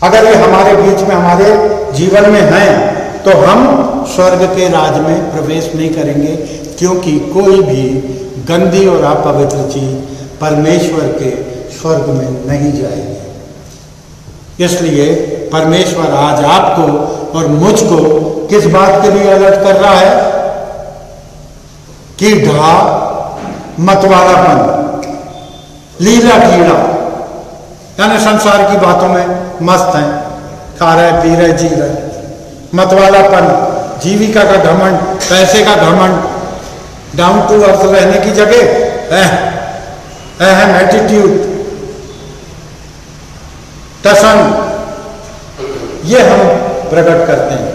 अगर ये हमारे बीच में हमारे जीवन में हैं तो हम स्वर्ग के राज में प्रवेश नहीं करेंगे, क्योंकि कोई भी गंदी और अपवित्र चीज परमेश्वर के स्वर्ग में नहीं जाएगी। इसलिए परमेश्वर आज आपको और मुझको किस बात के लिए अलर्ट कर रहा है कि ढा, मतवालापन, लीला कीड़ा, यानी संसार की बातों में मस्त हैं, खा रहे, पी रहे, जी रहे। मतवालापन, जीविका का घमंड, पैसे का घमंड, डाउन टू अर्थ रहने की जगह एटीट्यूड, टसन, ये हम प्रकट करते हैं,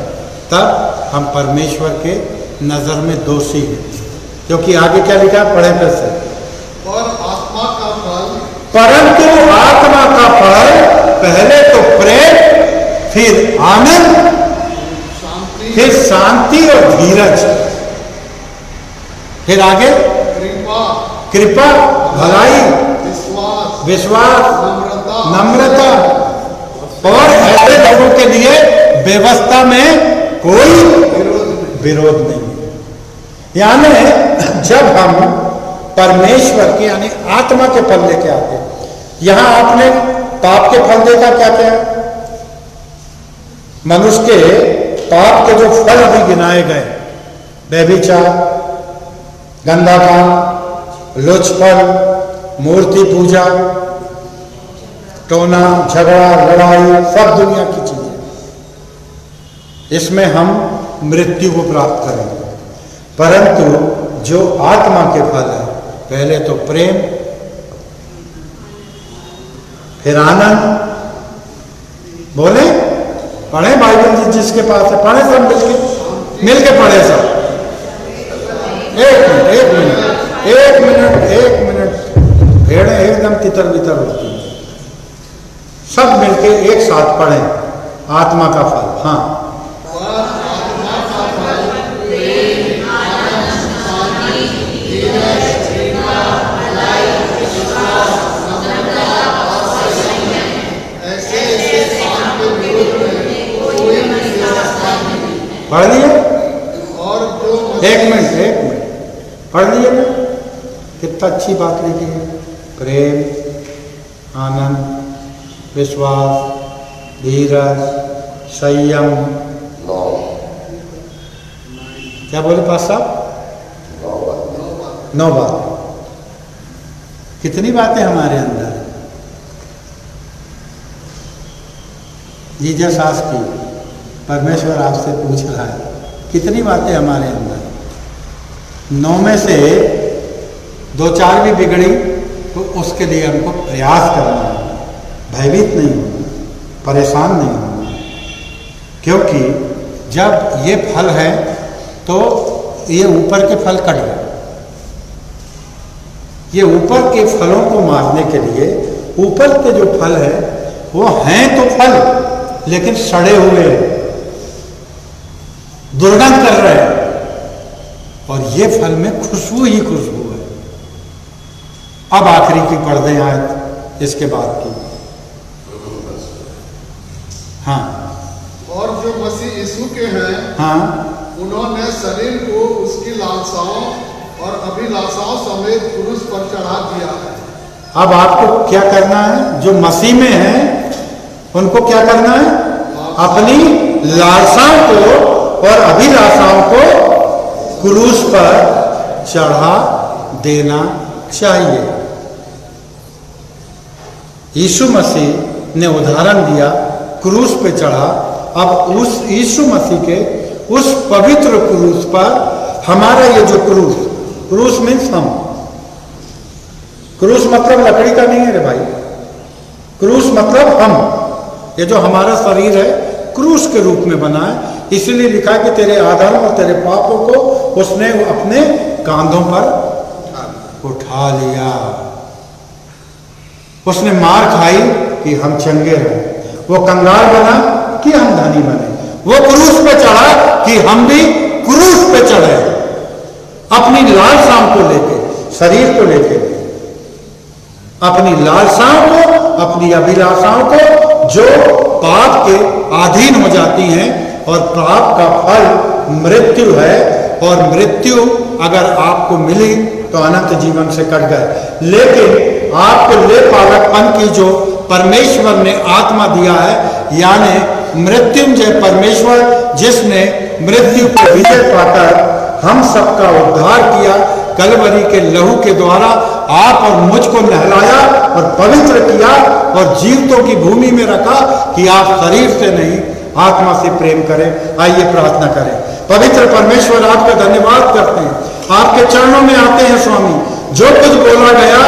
तब हम परमेश्वर के नजर में दोषी हैं। क्योंकि आगे क्या लिखा है? पढ़े फिर से। और आत्मा का फल, परंतु आत्मा का फल पहले तो प्रेम, फिर आनंद, शांति, फिर शांति और धीरज, फिर आगे कृपा, कृपा, भलाई, विश्वास, विश्वास, नम्रता, नम्रता, और ऐसे लोगों के लिए व्यवस्था में कोई विरोध नहीं है। यानी जब हम परमेश्वर की यानी आत्मा के फल लेके आते हैं, यहां आपने पाप के फल देखा क्या क्या? मनुष्य के पाप के जो फल भी गिनाए गए, व्यभिचार, गंदा काम, लुचपन, मूर्ति पूजा, टोना, झगड़ा, लड़ाई, सब दुनिया की चीजें, इसमें हम मृत्यु को प्राप्त करेंगे। परंतु जो आत्मा के फल है, पहले तो प्रेम, फिर आनंद। बोले पढ़े बाइबल जी जिसके पास है, पढ़े सब मिलके पढ़े सब। एक मिनट भेड़ें एकदम तितर बितर होती है, सब मिलके एक साथ पढ़ें आत्मा का फल। हाँ, पढ़ लिए? और जो एक मिनट पढ़ लिए ना? कितना अच्छी बात लिखी है। प्रेम, आनंद, विश्वास, धीरज, संयम। क्या बोले पास साहब? 9 बात। कितनी बातें हमारे अंदर? जीसस सास की परमेश्वर आपसे पूछ रहा है, कितनी बातें हमारे अंदर? 9 में से 2-4 भी बिगड़ी तो उसके लिए हमको प्रयास करना है, भयभीत नहीं होना, परेशान नहीं होना, क्योंकि जब ये फल है तो ये ऊपर के फल कट गए। ये ऊपर के फलों को मारने के लिए, ऊपर के जो फल है वो हैं तो फल, लेकिन सड़े हुए हैं, दुर्गंध कर रहे हैं, और ये फल में खुशबू ही खुशबू है। अब आखिरी की पढ़ दें आयत इसके बाद की। हाँ, और जो मसीह यीशु के हैं, हाँ, उन्होंने शरीर को उसकी लालसाओं और अभिलाषाओं समेत क्रूस पर चढ़ा दिया है। अब आपको क्या करना है? जो मसीह में है उनको क्या करना है? अपनी लालसाओं को और अभिलाषाओं को क्रूस पर चढ़ा देना चाहिए। यीशु मसीह ने उदाहरण दिया, क्रूस पे चढ़ा। अब उस यीशु मसीह के उस पवित्र क्रूस पर हमारा ये जो क्रूस मीन्स हम, क्रूस मतलब लकड़ी का नहीं है रे भाई, क्रूस मतलब हम, ये जो हमारा शरीर है क्रूस के रूप में बना है। इसलिए लिखा है कि तेरे आधार और तेरे पापों को उसने अपने कांधों पर उठा लिया। उसने मार खाई कि हम चंगे रहे, वो कंगाल बना कि हम धनी बने, वो क्रूस पे चढ़ा कि हम भी क्रूस पे चढ़े, अपनी लालसाओं को लेके, शरीर को लेके, अपनी लालसाओं को, अपनी अभिलाषाओं को, जो पाप के अधीन हो जाती हैं। और पाप का फल मृत्यु है, और मृत्यु अगर आपको मिली तो अनंत जीवन से कट गए। लेकिन आपको ले पालकपन की जो परमेश्वर ने आत्मा दिया है, यानी मृत्युंजय परमेश्वर, जिसने मृत्यु पर विजय पाकर हम सबका उद्धार किया, कलवरी के लहू के द्वारा आप और मुझको नहलाया और पवित्र किया और जीवितों की भूमि में रखा कि आप शरीर से नहीं आत्मा से प्रेम करें। आइए प्रार्थना करें। पवित्र परमेश्वर, आपका धन्यवाद करते हैं, आपके चरणों में आते हैं स्वामी। जो कुछ बोला गया,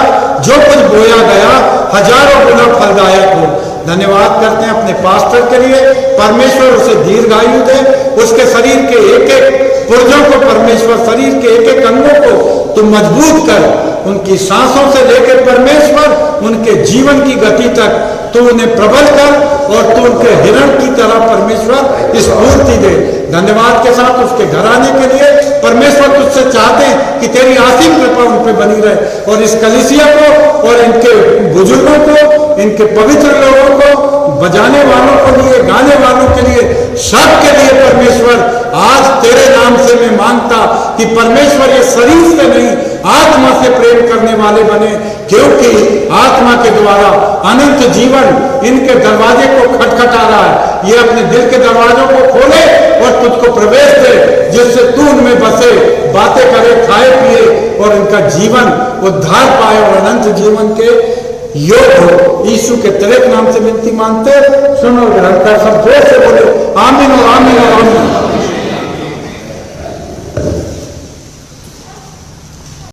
जो कुछ बोया गया, हजारों गुना फलदायक हो। धन्यवाद करते हैं अपने पास्टर के लिए, परमेश्वर उसे दीर्घायु दे, उसके शरीर के एक एक पुर्जों को परमेश्वर, शरीर के एक एक अंगों को तुम मजबूत कर, उनकी सांसों से लेकर परमेश्वर उनके जीवन की गति तक तू उन्हें प्रबल कर, और तू उनके हिरण की तरह परमेश्वर स्फूर्ति दे। धन्यवाद के साथ उसके घराने के लिए परमेश्वर तुझसे चाहते हैं कि तेरी असीम कृपा उन पे बनी रहे और इस कलीसिया को और इनके बुजुर्गों को, इनके पवित्र लोगों को, बजाने वालों के लिए, गाने वालों के लिए, सबके लिए परमेश्वर आज तेरे नाम से मैं मांगता कि परमेश्वर ये शरीर से नहीं आत्मा से प्रेम करने वाले बने, क्योंकि आत्मा के द्वारा अनंत जीवन इनके दरवाजे को खटखटा रहा है। ये अपने दिल के दरवाजों को खोले और तुझको प्रवेश दे, जिससे तू उनमें बसे, बातें करे, खाए पिए और इनका जीवन उद्धार पाए और अनंत जीवन के योग हो। यीशु के तेरे नाम से विनती मांगते, सुनो, सब जोर से बोले आमीन और आमीन और आमीन।